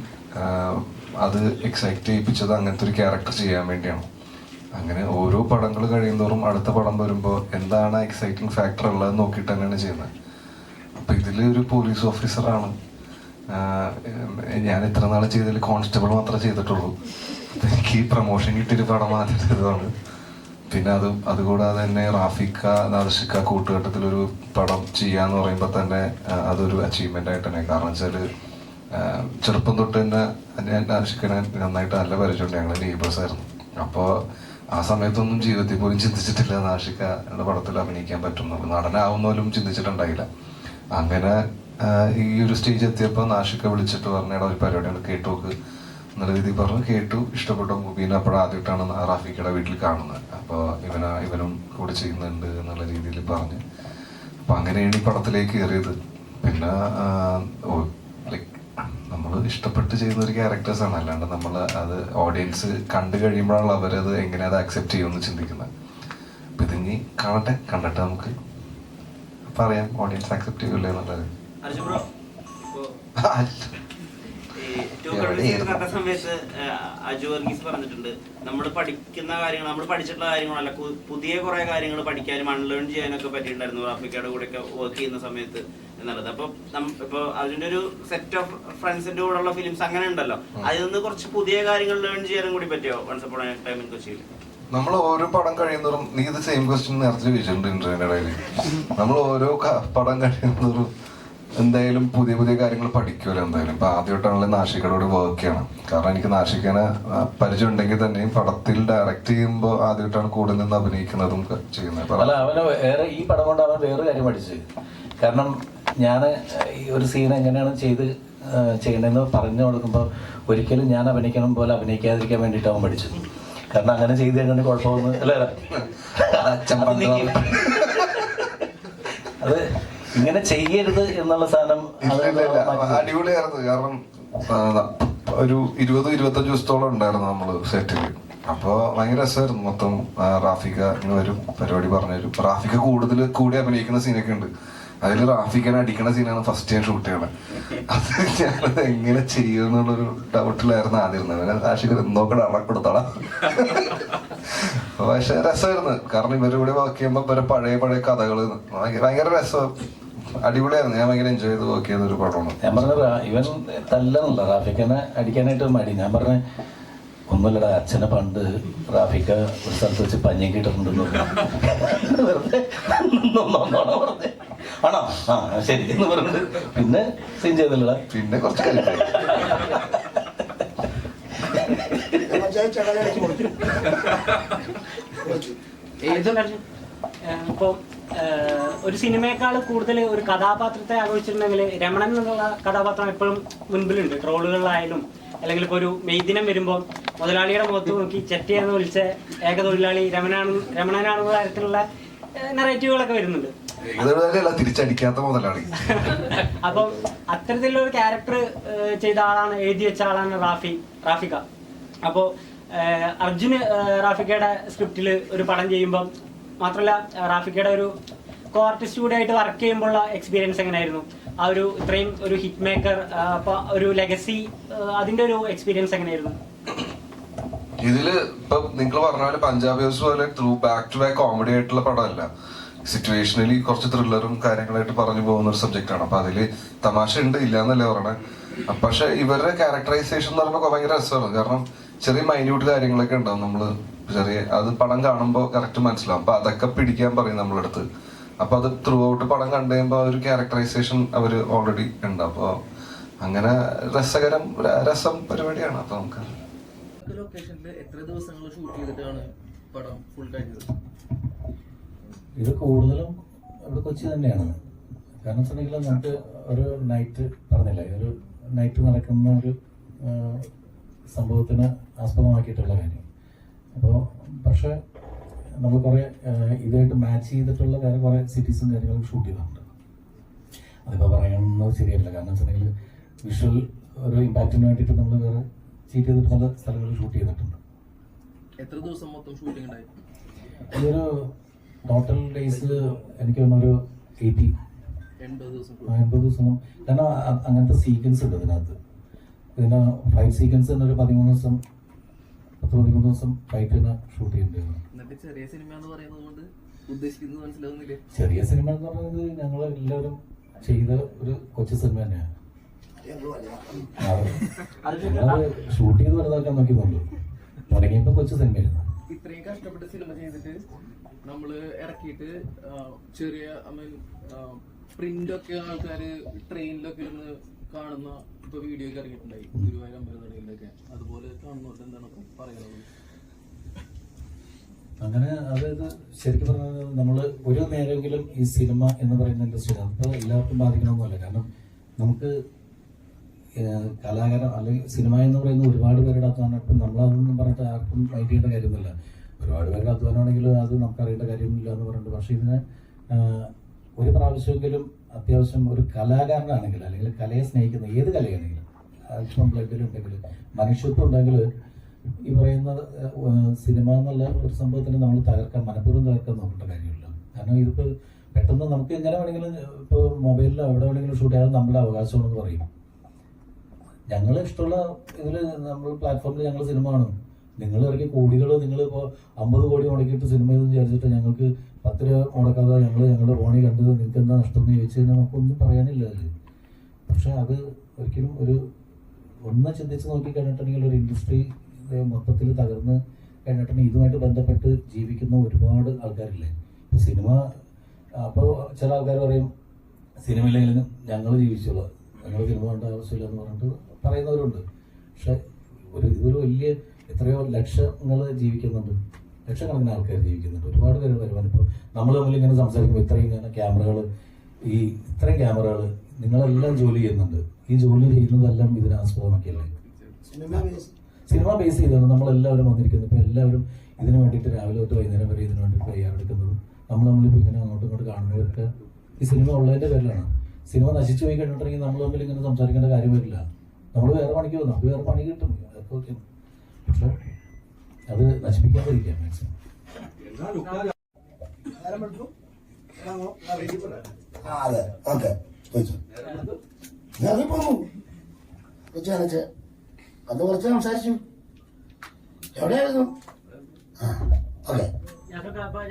അത് എക്സൈറ്റ് ചെയ്യിപ്പിച്ചത് അങ്ങനത്തെ ഒരു ക്യാരക്ടർ ചെയ്യാൻ വേണ്ടിയാണ്. അങ്ങനെ ഓരോ പടങ്ങൾ കഴിയുന്തോറും അടുത്ത പടം വരുമ്പോൾ എന്താണ് എക്സൈറ്റിംഗ് ഫാക്ടർ ഉള്ളതെന്ന് നോക്കിയിട്ട് തന്നെയാണ് ചെയ്യുന്നത്. അപ്പം ഇതിൽ ഒരു പോലീസ് ഓഫീസറാണ് ഞാൻ ഇത്ര നാൾ ചെയ്തതിൽ കോൺസ്റ്റബിൾ മാത്രമേ ചെയ്തിട്ടുള്ളൂ. എനിക്ക് ഈ പ്രൊമോഷൻ കിട്ടിയൊരു പടം മാറ്റിയതാണ്. പിന്നെ അതുകൂടാതെ തന്നെ റാഫിക്ക നാദർഷിക്ക കൂട്ടുകെട്ടത്തിലൊരു പടം ചെയ്യാന്ന് പറയുമ്പോൾ തന്നെ അതൊരു അച്ചീവ്മെന്റ് ആയിട്ട് തന്നെ. കാരണം വെച്ചാൽ ചെറുപ്പം തൊട്ട് തന്നെ നാദർഷിക്കനെ നന്നായിട്ട് നല്ല പരിചയമുണ്ട്. ഞങ്ങൾ നെയ്ബേഴ്സ് ആയിരുന്നു. അപ്പോൾ ആ സമയത്തൊന്നും ജീവിതത്തിൽ പോലും ചിന്തിച്ചിട്ടില്ല നാദർഷിക്കയുടെ പടത്തിൽ അഭിനയിക്കാൻ പറ്റുന്നുള്ളൂ. നടനാവുന്നോലും ചിന്തിച്ചിട്ടുണ്ടായില്ല. അങ്ങനെ ഈ ഒരു സ്റ്റേജ് എത്തിയപ്പോൾ നാഷിക്ക വിളിച്ചിട്ട് പറഞ്ഞ ഒരു പരിപാടിയാണ് കേട്ടു നോക്ക് എന്നുള്ള രീതിയിൽ പറഞ്ഞു. കേട്ടു, ഇഷ്ടപ്പെട്ട മൂവീനെ അപ്പോഴും ആദ്യമായിട്ടാണ് റാഫിക്കയുടെ വീട്ടിൽ കാണുന്നത്. അപ്പോൾ ഇവനും കൂടെ ചെയ്യുന്നുണ്ട് എന്നുള്ള രീതിയിൽ പറഞ്ഞ് അപ്പം അങ്ങനെയാണ് ഈ പടത്തിലേക്ക് കയറിയത്. പിന്നെ ലൈക്ക് നമ്മൾ ഇഷ്ടപ്പെട്ട് ചെയ്യുന്ന ഒരു ക്യാരക്ടേഴ്സാണ്, അല്ലാണ്ട് നമ്മൾ അത് ഓഡിയൻസ് കണ്ടു കഴിയുമ്പോഴാണ് അവരത് എങ്ങനെ അത് അക്സെപ്റ്റ് ചെയ്യുമെന്ന് ചിന്തിക്കുന്നത്. അപ്പം ഇതിനി കണ്ടിട്ട് നമുക്ക് പറയാം ഓഡിയൻസ് അക്സെപ്റ്റ് ചെയ്യൂലേ എന്നുള്ളത്. സമയത്ത് അജു വർഗീസ് പറഞ്ഞിട്ടുണ്ട്, നമ്മൾ പഠിക്കുന്ന കാര്യങ്ങൾ, നമ്മൾ പഠിച്ചിട്ടുള്ള കാര്യങ്ങളല്ല, പുതിയ കുറെ കാര്യങ്ങൾ പഠിക്കാനും അൺലേൺ ചെയ്യാനൊക്കെ പറ്റിയിട്ടുണ്ടായിരുന്നു റാഫിക്കയുടെ കൂടെ ഒക്കെ വർക്ക് ചെയ്യുന്ന സമയത്ത് എന്നുള്ളത്. അപ്പൊ ഇപ്പൊ അതിന്റെ ഒരു സെറ്റ് ഓഫ് ഫ്രണ്ട്സിന്റെ കൂടെ ഉള്ള ഫിലിംസ് അങ്ങനെ ഉണ്ടല്ലോ, അതിൽ നിന്ന് കുറച്ച് പുതിയ കാര്യങ്ങൾ ലേൺ ചെയ്യാനും കൂടി പറ്റിയോ once upon a time in കൊച്ചിയിൽ? നമ്മൾ ഓരോ പടം കഴിയുന്നതും, നീ ഇത് സെയിം ക്വസ്റ്റ്യൻ നേരത്തെ ചോദിച്ചിട്ടുണ്ട് ഇന്റർവ്യൂവിന്റെ ഇടയിൽ, നമ്മൾ ഓരോ പടം കഴിയുന്നതും എന്തായാലും പുതിയ പുതിയ കാര്യങ്ങൾ പഠിക്കുമല്ലോ എന്തായാലും. ഇപ്പൊ ആദ്യമായിട്ടാണല്ലോ നാഷിക്കയോട് വർക്ക് ചെയ്യണം. കാരണം എനിക്ക് നാഷിക്കനെ പരിചയം ഉണ്ടെങ്കിൽ തന്നെയും പടത്തിൽ ഡയറക്റ്റ് ചെയ്യുമ്പോൾ ആദ്യമായിട്ടാണ് കൂടെ നിന്ന് അഭിനയിക്കുന്നതും ചെയ്യുന്നത്. അല്ല, അവന് വേറെ ഈ പടം കൊണ്ട് അവൻ വേറെ കാര്യം പഠിച്ചത്. കാരണം ഞാൻ ഈ ഒരു സീൻ എങ്ങനെയാണ് ചെയ്യണമെന്ന് പറഞ്ഞു കൊടുക്കുമ്പോൾ ഒരിക്കലും ഞാൻ അഭിനയിക്കണം പോലെ അഭിനയിക്കാതിരിക്കാൻ വേണ്ടിയിട്ട് അവൻ പഠിച്ചു. കാരണം അങ്ങനെ ചെയ്ത് കഴിഞ്ഞാൽ കുഴപ്പമൊന്നും അല്ല, അത് ഇങ്ങനെ ചെയ്യരുത് എന്നുള്ള സാധനം അടിപൊളിയായിരുന്നു. കാരണം ഒരു 20-25 ദിവസത്തോളം ഉണ്ടായിരുന്നു നമ്മള് സെറ്റില്. അപ്പൊ ഭയങ്കര രസമായിരുന്നു. മൊത്തം റാഫിക്ക ഇങ്ങനെ വരും, പരിപാടി പറഞ്ഞു തരും. റാഫിക്ക കൂടി അഭിനയിക്കുന്ന സീനൊക്കെ ഉണ്ട്. അതിൽ റാഫിക്കനെ അടിക്കുന്ന സീനാണ് ഫസ്റ്റ് ഞാൻ ഷൂട്ട് ചെയ്യണത്. അത് ഞാനത് എങ്ങനെ ചെയ്യുമെന്നുള്ളൊരു ഡൗട്ടിലായിരുന്നു ആദ്യം. റാഷിക്ക നോക്കണ അടക്കൊടുത്തോളാം. പക്ഷെ രസമായിരുന്നു. കാരണം ഇവരുടെ കൂടെ വർക്ക് ചെയ്യുമ്പോൾ ഇവരെ പഴയ കഥകള് ഭയങ്കര രസം, അടിപൊളിയായിരുന്നു. ഞാൻ ഭയങ്കര എൻജോയ് ചെയ്ത് വർക്ക് ചെയ്ത ഒരു പടമാണ്. ഞാൻ പറഞ്ഞ ഇവൻ തല്ലെന്നല്ല, റാഫിക്കനെ അടിക്കാനായിട്ട് മടി. ഞാൻ പറഞ്ഞ ഒന്നുമില്ലടാ, അച്ഛനെ പണ്ട് റാഫിക്ക ഒരു സ്ഥലത്ത് വെച്ച് പഞ്ഞിക്കിട്ടുണ്ടെന്ന് വെറുതെ പറഞ്ഞേ ആണോ, ആ ശരി എന്ന് പറഞ്ഞിട്ട് പിന്നെ സീൻ ചെയ്തില്ലടാ. പിന്നെ കുറച്ച് കളിപ്പായി. ഇപ്പോൾ ഒരു സിനിമയേക്കാൾ കൂടുതൽ ഒരു കഥാപാത്രത്തെ ആഘോഷിച്ചിട്ടുണ്ടെങ്കിൽ രമണൻ എന്നുള്ള കഥാപാത്രം എപ്പോഴും മുൻപിലുണ്ട്. ട്രോളുകളിലായാലും അല്ലെങ്കിൽ ഇപ്പോൾ ഒരു മെയ്ദിനം വരുമ്പോൾ മുതലാളിയുടെ മുഖത്ത് നോക്കി ചെറ്റിയെന്ന് വിളിച്ച ഏക തൊഴിലാളി രമണനാണെന്ന തരത്തിലുള്ള നെറേറ്റീവുകളൊക്കെ വരുന്നുണ്ട്. തിരിച്ചടിക്കാത്ത മുതലാളി. അപ്പം അത്തരത്തിലുള്ള ഒരു ക്യാരക്ടർ ചെയ്ത ആളാണ്, എഴുതി വെച്ച ആളാണ് റാഫിക്ക. അപ്പോൾ അർജുന് റാഫിക്കയുടെ സ്ക്രിപ്റ്റിൽ ഒരു പടം ചെയ്യുമ്പം മാത്രമല്ല റാഫിക്കയുടെ ഒരു കോ ആർട്ടിസ്റ്റ് കൂടെ ആയിട്ട് വർക്ക് ചെയ്യുമ്പോഴുള്ള എക്സ്പീരിയൻസ് എങ്ങനെയായിരുന്നു? ആ ഒരു ഇത്രയും ഒരു ഹിറ്റ് മേക്കർ, അപ്പൊ ഒരു ലെഗസി, അതിന്റെ ഒരു എക്സ്പീരിയൻസ് എങ്ങനെയായിരുന്നു? ഇതില് ഇപ്പൊ നിങ്ങൾ പറഞ്ഞ പോലെ പഞ്ചാബ് ഹൗസ് പോലെ ബാക്ക് ടു ബാക്ക് കോമഡി ആയിട്ടുള്ള പടമല്ല. സിറ്റുവേഷനലി കുറച്ച് ത്രില്ലറും കാര്യങ്ങളായിട്ട് പറഞ്ഞു പോകുന്ന ഒരു സബ്ജക്റ്റ് ആണ്. അപ്പൊ അതില് തമാശ ഉണ്ട്, ഇല്ല എന്നല്ലേ പറയണേ. പക്ഷെ ഇവരുടെ ക്യാരക്ടറൈസേഷൻ എന്ന് പറയുമ്പോൾ ഭയങ്കര രസമാണ്. കാരണം ചെറിയ മൈന്യൂട്ട് കാര്യങ്ങളൊക്കെ ഉണ്ടാവും. നമ്മള് അത് പടം കാണുമ്പോൾ കറക്റ്റ് മനസ്സിലാവും. അപ്പൊ അതൊക്കെ പിടിക്കാൻ പറയും നമ്മളടുത്ത്. അപ്പൊ അത് ത്രൂ ഔട്ട് പടം കണ്ടു കഴിയുമ്പോൾ ഒരു ക്യാരക്ടറൈസേഷൻ അവര് ഓൾറെഡി ഉണ്ട്. അപ്പൊ അങ്ങനെ രസം പരിപാടിയാണ്. അപ്പൊ നമുക്ക് ഇത് കൂടുതലും ഇവിടെ കൊച്ചി തന്നെയാണ്. കാരണം വെച്ചിട്ടുണ്ടെങ്കിൽ നമുക്ക് ഒരു നൈറ്റ് പറഞ്ഞില്ല, ഒരു നൈറ്റ് നടക്കുന്ന ഒരു സംഭവത്തിന് ആസ്പദമാക്കിയിട്ടുള്ള കാര്യം. അപ്പോൾ പക്ഷേ നമ്മൾ കുറേ ഇതായിട്ട് മാച്ച് ചെയ്തിട്ടുള്ള വേറെ കുറേ സിറ്റീസും കാര്യങ്ങളും ഷൂട്ട് ചെയ്തിട്ടുണ്ട്. അതിപ്പോൾ പറയുന്നത് ശരിയല്ല. കാരണം വെച്ചിട്ടുണ്ടെങ്കിൽ വിഷ്വൽ ഒരു ഇമ്പാക്റ്റിന് വേണ്ടിയിട്ട് നമ്മൾ വേറെ ചീറ്റ് ചെയ്തിട്ട് പല സ്ഥലങ്ങളിൽ ഷൂട്ട് ചെയ്തിട്ടുണ്ട്. എത്ര ദിവസം മൊത്തം ഷൂട്ടിംഗ് ഉണ്ടായി? ഇതൊരു ടോട്ടൽ ഡേയ്സ് എനിക്ക് തോന്നുന്നൊരു 80 ദിവസം. കാരണം അങ്ങനത്തെ സീക്വൻസ് ഉണ്ട് ഇതിനകത്ത്. ഇതിന് ഫൈറ്റ് സീക്വൻസ് തന്നെ ഒരു 13 ദിവസം ഫൈറ്റിന് ഷൂട്ട് ചെയ്യേണ്ടിയിരുന്നു. ചെറിയ സിനിമ എന്ന് പറയുന്നത് കൊണ്ട് ഉദ്ദേശിക്കുന്നത് മനസ്സിലാവുന്നില്ലേ? ചെറിയ സിനിമ എന്ന് പറയുന്നത് ഞങ്ങൾ എല്ലാവരും ചെയ്ത ഒരു കൊച്ചു സിനിമ തന്നെയാണ്. ഷൂട്ട് ചെയ്ത് വലുതാക്കാൻ നോക്കിയതുള്ളൂ. തുടങ്ങിയപ്പോൾ കൊച്ചു സിനിമയായിരുന്നു. ഇത്രയും കഷ്ടപ്പെട്ട് സിനിമ ചെയ്തിട്ട് നമ്മള് ഇറക്കിയിട്ട് ചെറിയ പ്രിന്റ് ഒക്കെ ആൾക്കാര് ട്രെയിനിലൊക്കെ ഇരുന്ന് കാണുന്ന ഇപ്പൊ വീഡിയോ ഒക്കെ ഇറങ്ങിയിട്ടുണ്ടായി ഗുരുവായൂർ അമ്പലനടയിലൊക്കെ, അതുപോലെ കാണുന്നവർക്ക് എന്താണ് പറയുന്നത്? അങ്ങനെ അതായത് ശരിക്കും പറഞ്ഞാൽ നമ്മൾ ഒരു നേരമെങ്കിലും ഈ സിനിമ എന്ന് പറയുന്ന ഇൻഡസ്ട്രി അപ്പോൾ എല്ലാവർക്കും ബാധിക്കണമെന്നല്ല. കാരണം നമുക്ക് കലാകാരൻ അല്ലെങ്കിൽ സിനിമ എന്ന് പറയുന്ന ഒരുപാട് പേരുടെ അധ്വാനം, ഇപ്പം നമ്മളതൊന്നും പറഞ്ഞിട്ട് ആർക്കും മൈൻഡ് ചെയ്യേണ്ട കാര്യമൊന്നുമില്ല. ഒരുപാട് പേരുടെ അധ്വാനമാണെങ്കിൽ അത് നമുക്കറിയേണ്ട കാര്യമൊന്നുമില്ല എന്ന് പറഞ്ഞിട്ട്, പക്ഷേ ഇതിനെ ഒരു പ്രാവശ്യമെങ്കിലും അത്യാവശ്യം ഒരു കലാകാരനാണെങ്കിൽ അല്ലെങ്കിൽ കലയെ സ്നേഹിക്കുന്ന ഏത് കലയാണെങ്കിലും അല്പം ബ്ലഡിലുണ്ടെങ്കിൽ മനുഷ്യത്വം ഉണ്ടെങ്കിൽ ഈ പറയുന്ന സിനിമ എന്നുള്ള ഒരു സംഭവത്തിന് നമ്മൾ മനഃപൂർവ്വം തകർക്കാൻ നോക്കേണ്ട കാര്യമില്ല. കാരണം ഇതിപ്പോൾ പെട്ടെന്ന് നമുക്ക് എങ്ങനെ വേണമെങ്കിലും ഇപ്പോൾ മൊബൈലിലോ എവിടെ വേണമെങ്കിലും ഷൂട്ട് ചെയ്യാൻ നമ്മുടെ അവകാശമാണെന്ന് പറയും. ഞങ്ങൾ ഇഷ്ടമുള്ള ഇതിൽ നമ്മൾ പ്ലാറ്റ്ഫോമിൽ ഞങ്ങൾ സിനിമ കാണും. നിങ്ങൾ ഇറക്കി കോടികൾ, നിങ്ങളിപ്പോൾ 50 കോടി മുടക്കിയിട്ട് സിനിമ ചെയ്തെന്ന് വിചാരിച്ചിട്ട് ഞങ്ങൾക്ക് 10 രൂപ മുടക്കാതെ ഞങ്ങളുടെ ഫോണിൽ കണ്ടത് നിങ്ങൾക്ക് എന്താ നഷ്ടം എന്ന് ചോദിച്ചു കഴിഞ്ഞാൽ നമുക്കൊന്നും പറയാനില്ല അതിൽ. പക്ഷെ അത് ഒരിക്കലും ഒന്ന് ചിന്തിച്ച് നോക്കി കഴിഞ്ഞിട്ടുണ്ടെങ്കിൽ ഒരു ഇൻഡസ്ട്രി മൊത്തത്തിൽ തകർന്ന് കഴിഞ്ഞിട്ടുണ്ടെങ്കിൽ ഇതുമായിട്ട് ബന്ധപ്പെട്ട് ജീവിക്കുന്ന ഒരുപാട് ആൾക്കാരില്ലേ. ഇപ്പോൾ സിനിമ അപ്പോൾ ചില ആൾക്കാർ പറയും സിനിമയിലെങ്കിലും ഞങ്ങൾ ജീവിച്ചോളൂ, ഞങ്ങൾ സിനിമ കണ്ട ആവശ്യമില്ല എന്ന് പറഞ്ഞിട്ട് പറയുന്നവരുണ്ട്. പക്ഷെ ഇതൊരു വലിയ എത്രയോ ലക്ഷങ്ങൾ ജീവിക്കുന്നുണ്ട്, ലക്ഷക്കണക്കിന് ആൾക്കാർ ജീവിക്കുന്നുണ്ട്, ഒരുപാട് പേര് വരുവാൻ. ഇപ്പോൾ നമ്മൾ തമ്മിൽ ഇങ്ങനെ സംസാരിക്കുമ്പോൾ ഇത്രയും ക്യാമറകൾ നിങ്ങളെല്ലാം ജോലി ചെയ്യുന്നുണ്ട്. ഈ ജോലി ചെയ്യുന്നതെല്ലാം ഇതിനെ ആസ്പദമാക്കിയല്ലേ, സിനിമ ബേസ് ചെയ്താണ് നമ്മളെല്ലാവരും വന്നിരിക്കുന്നത്. ഇപ്പോൾ എല്ലാവരും ഇതിനു വേണ്ടിയിട്ട് രാവിലെ തൊട്ട് വൈകുന്നേരം വരെ ഇതിനു വേണ്ടി തയ്യാറെടുക്കുന്നതും നമ്മളിപ്പോൾ ഇങ്ങനെ അങ്ങോട്ടും ഇങ്ങോട്ട് കാണുന്നവരൊക്കെ ഈ സിനിമ ഉള്ളതിൻ്റെ പേരിലാണ്. സിനിമ നശിച്ചു പോയി കഴിഞ്ഞിട്ടുണ്ടെങ്കിൽ നമ്മൾ തമ്മിൽ ഇങ്ങനെ സംസാരിക്കേണ്ട കാര്യം വരില്ല. നമ്മൾ വേറെ പണിക്ക് പോകും, നമുക്ക് വേറെ പണി കിട്ടും, അതൊക്കെ ഓക്കെ. പക്ഷെ അത് നശിപ്പിക്കാതിരിക്കാം മാക്സിമം. അതെ ഓക്കെ അത് കുറച്ച് സംസാരിച്ചു. എവിടെയായിരുന്നു?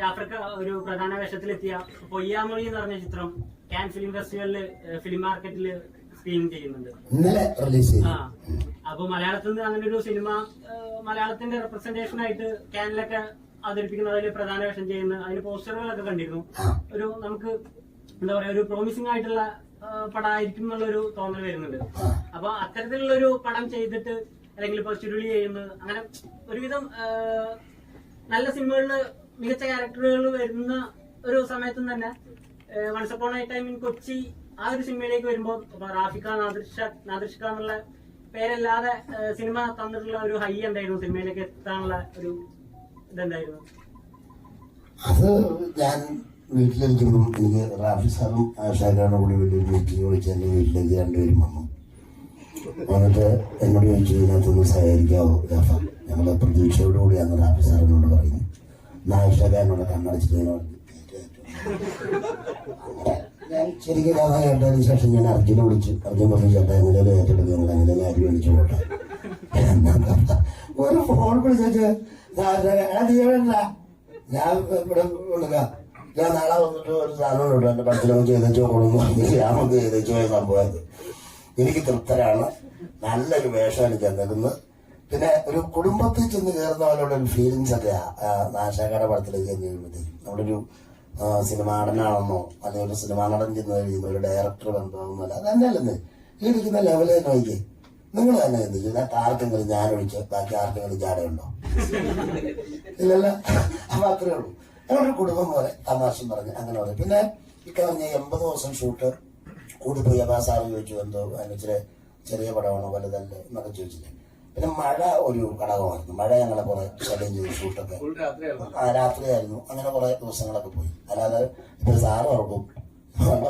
ജാഫ്രിക്ക ഒരു പ്രധാന വേഷത്തിലെത്തിയ പൊയ്യാമൊഴി എന്ന് പറഞ്ഞ ചിത്രം കാൻ ഫിലിം ഫെസ്റ്റിവലില് ഫിലിം മാർക്കറ്റില് സ്ക്രീൻ ചെയ്യുന്നുണ്ട്. ഇന്നലെ റിലീസ് ചെയ്തു. അപ്പൊ മലയാളത്തിൽ നിന്ന് അങ്ങനെ ഒരു സിനിമ മലയാളത്തിന്റെ റെപ്രസെന്റേഷൻ ആയിട്ട് കാനിലൊക്കെ അവതരിപ്പിക്കുന്ന അതിൽ പ്രധാന വേഷം ചെയ്യുന്ന അതിന് പോസ്റ്ററുകളൊക്കെ കണ്ടിരുന്നു. ഒരു നമുക്ക് എന്താ പറയാ ഒരു പ്രോമിസിംഗ് ആയിട്ടുള്ള പടമായിരിക്കും എന്നുള്ളൊരു തോന്നൽ വരുന്നുണ്ട്. അപ്പൊ അത്തരത്തിലുള്ള ഒരു പടം ചെയ്തിട്ട് അല്ലെങ്കിൽ ഇപ്പൊ ചുരുളി ചെയ്യുന്നത് അങ്ങനെ ഒരുവിധം നല്ല സിനിമകളില് മികച്ച ക്യാരക്ടറുകൾ വരുന്ന ഒരു സമയത്തും തന്നെ once upon a time in Kochi ആ ഒരു സിനിമയിലേക്ക് വരുമ്പോൾ റാഫിക നാദിർഷിക എന്നുള്ള പേരല്ലാതെ സിനിമ തന്നിട്ടുള്ള ഒരു ഹൈ എന്തായിരുന്നു, സിനിമയിലേക്ക് എത്താനുള്ള ഒരു ഇതെന്തായിരുന്നു? അത് ഞാൻ വീട്ടിലിരിക്കുമ്പോൾ എനിക്ക് റാഫി സാറും ഷാജാനും കൂടി വലിയൊരു മീറ്റിംഗ് വിളിച്ച് എൻ്റെ വീട്ടിലേക്ക് രണ്ടുപേരും വന്നു. വന്നിട്ട് എന്നോട് ചോദിച്ചു, ഇതിനകത്തൊന്ന് സഹകരിക്കാവോ ജാഫ? ഞങ്ങളുടെ പ്രതീക്ഷയോടുകൂടിയാണ് റാഫി സാറിനോട് പറയുന്നത്. നായിഷാനോട് കണ്ണടച്ചിട്ട് ഞാൻ ശരിക്കും കഥ കേട്ടതിന് ശേഷം ഞാൻ അർജുനെ വിളിച്ചു. അർജുൻ പറഞ്ഞു, ചേട്ടാ എങ്ങനെയും ഏറ്റെടുക്കുന്നത്, എങ്ങനെയും അരി മേടിച്ചു പോട്ടെ. ഒരു ഫോൺ വിളിച്ചു, ഞാൻ ഇവിടെ കൊടുക്കാം, ഞാൻ നാളെ വന്നിട്ട് ഒരു സാധനം ഇട്ടു, എൻ്റെ പടത്തിലൊക്കെ ചെയ്തോ കൊടുക്കുന്നു, ഞാനൊക്കെ ചെയ്തോ സംഭവമായത്. എനിക്ക് തൃപ്തരാണ്. നല്ലൊരു വേഷമാണ് ചെന്നിരുന്നത്. പിന്നെ ഒരു കുടുംബത്തിൽ ചെന്ന് കയറുന്ന പോലുള്ള ഒരു ഫീലിങ്സ് ഒക്കെ നാശാക്കയുടെ പടത്തിലേക്ക് ചെന്ന് കഴിയുമ്പോഴത്തേക്കും നമ്മളൊരു സിനിമാ നടനാണെന്നോ അല്ലെങ്കിൽ ഒരു സിനിമാ നടൻ ചെന്ന് കഴിയുമ്പോൾ ഒരു ഡയറക്ടർ ബന്ധമാകുന്നല്ല, അതന്നെയല്ലെന്ന് ഈ ഇരിക്കുന്ന ലെവൽ തന്നെ നോക്കി നിങ്ങൾ തന്നെ ചിന്തിച്ചു. ആർക്കെങ്കിലും ഞാനൊഴിച്ച് ബാക്കി ആർക്കെങ്കിലും ജാടയുണ്ടോ? ഇല്ലല്ലോ. അപ്പൊ അത്രേ ഉള്ളൂ. ഞങ്ങളൊരു കുടുംബം പോലെ തമാശം പറഞ്ഞ് അങ്ങനെ പറയും. പിന്നെ ഇക്കറിഞ്ഞ 80 ദിവസം ഷൂട്ട് കൂടിപ്പോയി. അപ്പൊ ആ സാറ് ചോദിച്ചു, എന്തോ അതിന് ചെറിയ പടമാണോ വലുതല്ലേ എന്നൊക്കെ ചോദിച്ചില്ലേ. പിന്നെ മഴ ഒരു ഘടകമായിരുന്നു. മഴ ഞങ്ങളെ കുറെ ശല്യം ചെയ്തു. ഷൂട്ടൊക്കെ രാത്രിയായിരുന്നു. അങ്ങനെ കുറെ ദിവസങ്ങളൊക്കെ പോയി. അല്ലാതെ ഇപ്പൊ സാറ് ഉറക്കും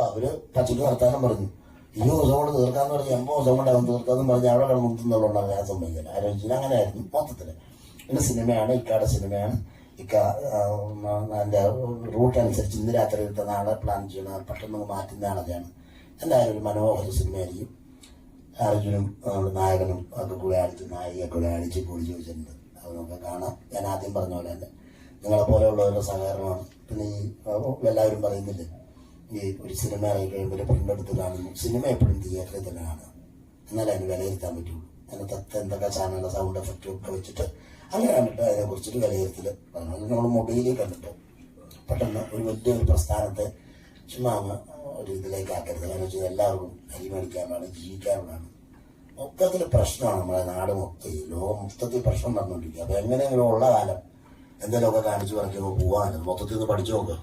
അവര് പച്ചക്ക് വർത്താനം പറഞ്ഞു, 20 ദിവസം കൊണ്ട് തീർക്കാന്ന് പറഞ്ഞ് 80 ദിവസം കൊണ്ട് അവൻ തീർക്കാന്ന് പറഞ്ഞ് അവിടെ കിടന്ന് മുട്ടുന്നുള്ളതാണ് ഞാൻ സമ്മതിക്കുന്നത്. ആലോചിച്ചില്ല. അങ്ങനെയായിരുന്നു മൊത്തത്തില്. പിന്നെ സിനിമയാണ്, ഇക്കയുടെ സിനിമയാണ്. ഇക്ക എൻ്റെ റൂട്ട് അനുസരിച്ച് ഇന്ന് രാത്രി എടുത്ത നാളെ പ്ലാൻ ചെയ്യണം, പെട്ടെന്ന് മാറ്റുന്ന ആളൊക്കെയാണ്. എന്തായാലും ഒരു മനോഹര സിനിമയായിരിക്കും. അർജുനും നായകനും ഒക്കെ കൂടെ അടിച്ച് നായികയൊക്കെ കൂടെ അടിച്ച് പൊളി ചോദിച്ചിട്ടുണ്ട്. അതൊക്കെ കാണാം. ഞാൻ ആദ്യം പറഞ്ഞ പോലെ തന്നെ നിങ്ങളെ പോലെയുള്ളവരുടെ സഹകരണമാണ്. പിന്നെ ഈ എല്ലാവരും പറയുന്നില്ലേ, ഈ ഒരു സിനിമ ഇറങ്ങി കഴിയുമ്പോൾ പ്രിൻ്റെടുത്ത് കാണുന്നു. സിനിമ എപ്പോഴും തിയേറ്ററിൽ തന്നെ കാണുക, എന്നാലേ അതിന് വിലയിരുത്താൻ പറ്റുള്ളൂ. അതിനകത്ത് എന്തൊക്കെ ചാനലിലെ സൗണ്ട് എഫക്റ്റും ഒക്കെ വെച്ചിട്ട് അങ്ങനെ കണ്ടിട്ട് അതിനെക്കുറിച്ചൊരു വിലയിരുത്തൽ പറഞ്ഞു. അല്ലെങ്കിൽ നമ്മൾ മൊബൈലിൽ കണ്ടിട്ട് പെട്ടെന്ന് ഒരു വലിയൊരു പ്രസ്ഥാനത്തെ ചുമ്മാ ഒരു ഇതിലേക്ക് ആക്കരുത്. കാരണം വെച്ചാൽ എല്ലാവർക്കും അരി മേടിക്കാനാണ്, ജീവിക്കാനാണ്. മൊത്തത്തിൽ പ്രശ്നമാണ് നമ്മുടെ നാട് മൊത്തം, ലോകം മൊത്തത്തിൽ പ്രശ്നം നടന്നുകൊണ്ടിരിക്കുക. അപ്പോൾ എങ്ങനെയെങ്കിലും ഉള്ള കാലം എന്തെങ്കിലുമൊക്കെ കാണിച്ചു പറയുമ്പോൾ പോകാനത് മൊത്തത്തിൽ ഒന്ന് പഠിച്ചു നോക്കുക.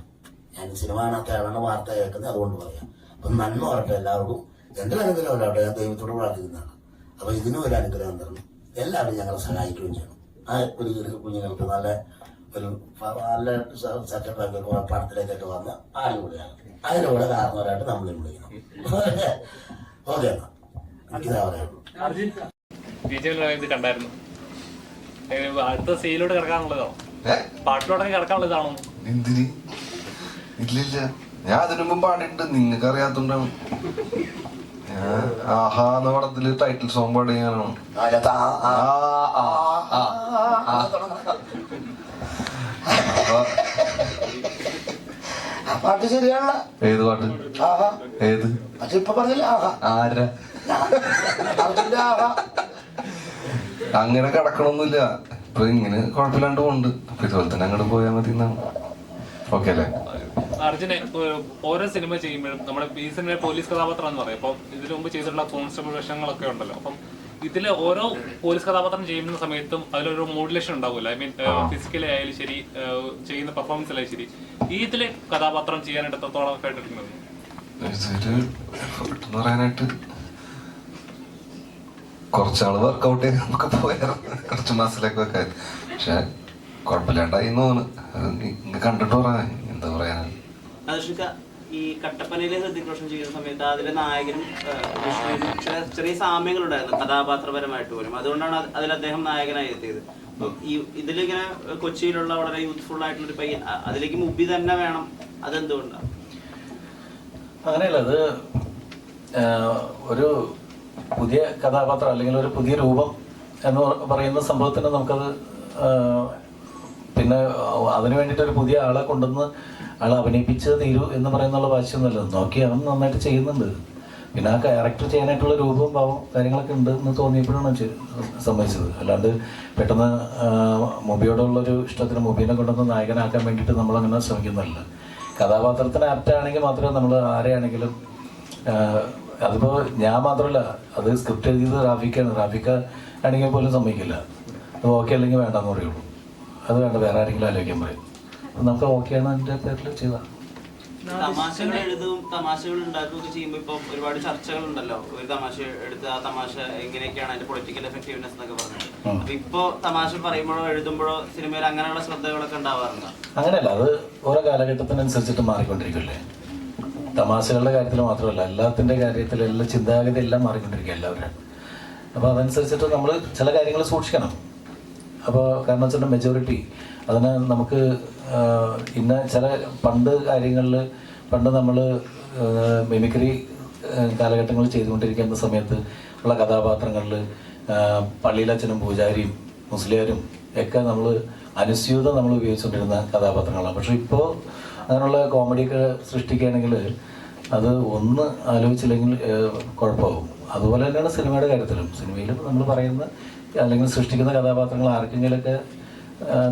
ഞാൻ സിനിമ കാണാത്ത ആളാണ്, വാർത്ത കേൾക്കുന്നത്, അതുകൊണ്ട് പറയാം. അപ്പം നന്മ പറയട്ടെ എല്ലാവർക്കും. എൻ്റെ അനുഗ്രഹം അല്ലാട്ടെ, ഞാൻ ദൈവത്തോട് പ്രാർത്ഥിക്കുന്നതാണ്. അപ്പോൾ ഇതിനും ഒരു അനുഗ്രഹം തരണം. എല്ലാവരും ഞങ്ങളെ സഹായിക്കുകയും ചെയ്യണം. ആ ഒരു കുഞ്ഞുങ്ങൾക്ക് നല്ല ഒരു നല്ല സെറ്റപ്പാക്കി ഒരു പടത്തിലേക്കൊക്കെ വന്ന് ആലുകൂടെയാണ്. അതിലൂടെ കാരണവരായിട്ട് നമ്മളെ വിളിക്കണം. ഓക്കെ എന്നാ എനിക്കിതാ പറയാനുള്ളൂ. കണ്ടായിരുന്നു അടുത്ത സീനിലോട്ട് കിടക്കാനുള്ളതാണോ, പാട്ടിലോട്ടൊക്കെ കിടക്കാനുള്ളതാണോ? എന്തിന്? ഇല്ലില്ല, ഞാൻ അതിനു മുമ്പ് പാടിയിട്ടുണ്ട്, നിങ്ങൾക്ക് അറിയാത്തോണ്ടാണ്. ഞാൻ ആഹാ എന്ന പടത്തില് ടൈറ്റിൽ സോങ് പാടിയാണോ? പാട്ട് ശരിയാണല്ലോ. ഏത് പാട്ട്? ഏത്? ഇപ്പൊ പറഞ്ഞില്ല ആരാ? അങ്ങനെ കിടക്കണമൊന്നുമില്ല. ഇപ്പൊ ഇങ്ങനെ കുഴപ്പമില്ലാണ്ട് പോകുന്നുണ്ട്. അപ്പൊ ഇതുപോലെ തന്നെ അങ്ങോട്ട് പോയാൽ മതി എന്നാണ്. ഓക്കെ അല്ലേ? അർജുനെ ഓരോ സിനിമ ചെയ്യുമ്പോഴും നമ്മുടെ ഈ സിനിമ പോലീസ് കഥാപാത്രം എന്ന് പറയും. അപ്പം ഇതിനു മുമ്പ് ചെയ്തിട്ടുള്ള കോൺസ്റ്റബിൾ വേഷങ്ങളൊക്കെ ഉണ്ടല്ലോ. അപ്പം ഇതില് ഓരോ പോലീസ് കഥാപാത്രം ചെയ്യുന്ന സമയത്തും അതിലൊരു മോഡുലേഷൻ ഉണ്ടാവുമല്ലോ. ഐ മീൻ ഫിസിക്കലി ആയാലും ശരി, ചെയ്യുന്ന പെർഫോമൻസിലായാലും ശരി. ഈ ഇതില് കഥാപാത്രം ചെയ്യാനായിട്ട് എത്രത്തോളം എഫേർട്ട് എടുക്കുന്നത്? പറയാനായിട്ട് കുറച്ചാള് വർക്കൗട്ട് ചെയ്ത് നമുക്ക് പോയായിരുന്നു, കുറച്ച് മാസത്തിലേക്ക് വെക്കാൻ. പക്ഷെ കുഴപ്പമില്ലാണ്ടായി തോന്നുന്നു. അത് കണ്ടിട്ട് പറയാൻ എന്താ പറയാനാണ്. ഈ കട്ടപ്പനയിലെ ഹൃതിക് റോഷൻ ചെയ്യുന്ന സമയത്ത് അതിലെ നായകനും ചെറിയ സാമ്യങ്ങളുണ്ടായിരുന്നു കഥാപാത്രപരമായിട്ട് പോലും. അതുകൊണ്ടാണ് അതിൽ അദ്ദേഹം നായകനായി എത്തിയത്. ഈ ഇതിലിങ്ങനെ കൊച്ചിയിലുള്ള വളരെ യൂത്ത്ഫുൾ ആയിട്ടുള്ളൊരു പയ്യൻ, അതിലേക്ക് മുബി തന്നെ വേണം, അതെന്തുകൊണ്ടാണ്? അങ്ങനെയല്ല, അത് ഒരു പുതിയ കഥാപാത്രം അല്ലെങ്കിൽ ഒരു പുതിയ രൂപം എന്ന് പറയുന്ന സംഭവത്തിന് നമുക്കത് പിന്നെ അതിന് വേണ്ടിയിട്ട് ഒരു പുതിയ ആളെ കൊണ്ടുവന്ന് ആളെ അഭിനയിപ്പിച്ച് തീരൂ എന്ന് പറയുന്നുള്ള വാശിയൊന്നുമല്ല. നോക്കി അവൻ നന്നായിട്ട് ചെയ്യുന്നുണ്ട്. പിന്നെ ആ ക്യാരക്ടർ ചെയ്യാനായിട്ടുള്ള രൂപവും ഭാവവും കാര്യങ്ങളൊക്കെ ഉണ്ട് എന്ന് തോന്നിയപ്പോഴാണ് സമ്മതിച്ചത്. അല്ലാണ്ട് പെട്ടെന്ന് മുബിയോടുള്ളൊരു ഇഷ്ടത്തിന് മുബീനെ കൊണ്ടുവന്ന് നായകനാക്കാൻ വേണ്ടിയിട്ട് നമ്മളങ്ങനെ ശ്രമിക്കുന്നതല്ല. കഥാപാത്രത്തിന് ആപ്റ്റാണെങ്കിൽ മാത്രമേ നമ്മൾ ആരെയാണെങ്കിലും, അതിപ്പോൾ ഞാൻ മാത്രമല്ല, അത് സ്ക്രിപ്റ്റ് എഴുതിയത് റാഫിക്കാണ്. റാഫിക്ക ആണെങ്കിൽ പോലും സമ്മതിക്കില്ല. അത് ഓക്കെ അല്ലെങ്കിൽ വേണ്ടെന്ന് പറയുള്ളൂ. അത് വേണ്ട, വേറെ ആരെങ്കിലും ആലോചിക്കാൻ പറയും. അപ്പം നമുക്ക് ഓക്കെയാണ് അതിൻ്റെ പേരിൽ ചെയ്താൽ. തമാശകൾ എഴുതും തമാശകൾ ഉണ്ടാക്കുകയൊക്കെ ചെയ്യുമ്പോൾ ഇപ്പം ഒരുപാട് ചർച്ചകളുണ്ടല്ലോ. ഒരു തമാശ എടുത്ത് ആ തമാശ എങ്ങനെയൊക്കെയാണ് അതിന്റെ പൊളിറ്റിക്കൽ എഫക്റ്റീവ്നെസ് എന്നൊക്കെ പറഞ്ഞിട്ട്. അപ്പൊ ഇപ്പോ തമാശ പറയുമ്പോഴോ എഴുതുമ്പോഴോ സിനിമയിൽ അങ്ങനെയുള്ള ശ്രദ്ധകളൊക്കെ ഉണ്ടാവാറുണ്ടോ? അങ്ങനെയല്ല, അത് ഓരോ കാലഘട്ടത്തിനനുസരിച്ചിട്ട് മാറിക്കൊണ്ടിരിക്കില്ലേ. തമാശകളുടെ കാര്യത്തിൽ മാത്രമല്ല, എല്ലാത്തിൻ്റെ കാര്യത്തിൽ എല്ലാ ചിന്താഗതി എല്ലാം മാറിക്കൊണ്ടിരിക്കുക എല്ലാവരും. അപ്പോൾ അതനുസരിച്ചിട്ട് നമ്മൾ ചില കാര്യങ്ങൾ സൂക്ഷിക്കണം. അപ്പോൾ കാരണം വെച്ചിട്ട് മെജോറിറ്റി അതിന് നമുക്ക് ഇന്ന ചില പണ്ട് നമ്മൾ മിമിക്രി കാലഘട്ടങ്ങളിൽ ചെയ്തുകൊണ്ടിരിക്കുന്ന സമയത്ത് ഉള്ള കഥാപാത്രങ്ങളിൽ പള്ളിയിലച്ഛനും പൂജാരിയും മുസ്ലിയാരും ഒക്കെ നമ്മൾ അനുസ്യൂതം നമ്മൾ ഉപയോഗിച്ചുകൊണ്ടിരുന്ന കഥാപാത്രങ്ങളാണ്. പക്ഷെ ഇപ്പോൾ അങ്ങനെയുള്ള കോമഡിയൊക്കെ സൃഷ്ടിക്കുകയാണെങ്കിൽ അത് ഒന്ന് ആലോചിച്ചില്ലെങ്കിൽ കുഴപ്പമാകും. അതുപോലെ തന്നെയാണ് സിനിമയുടെ കാര്യത്തിലും. സിനിമയിലും നമ്മൾ പറയുന്ന അല്ലെങ്കിൽ സൃഷ്ടിക്കുന്ന കഥാപാത്രങ്ങൾ ആർക്കെങ്കിലുമൊക്കെ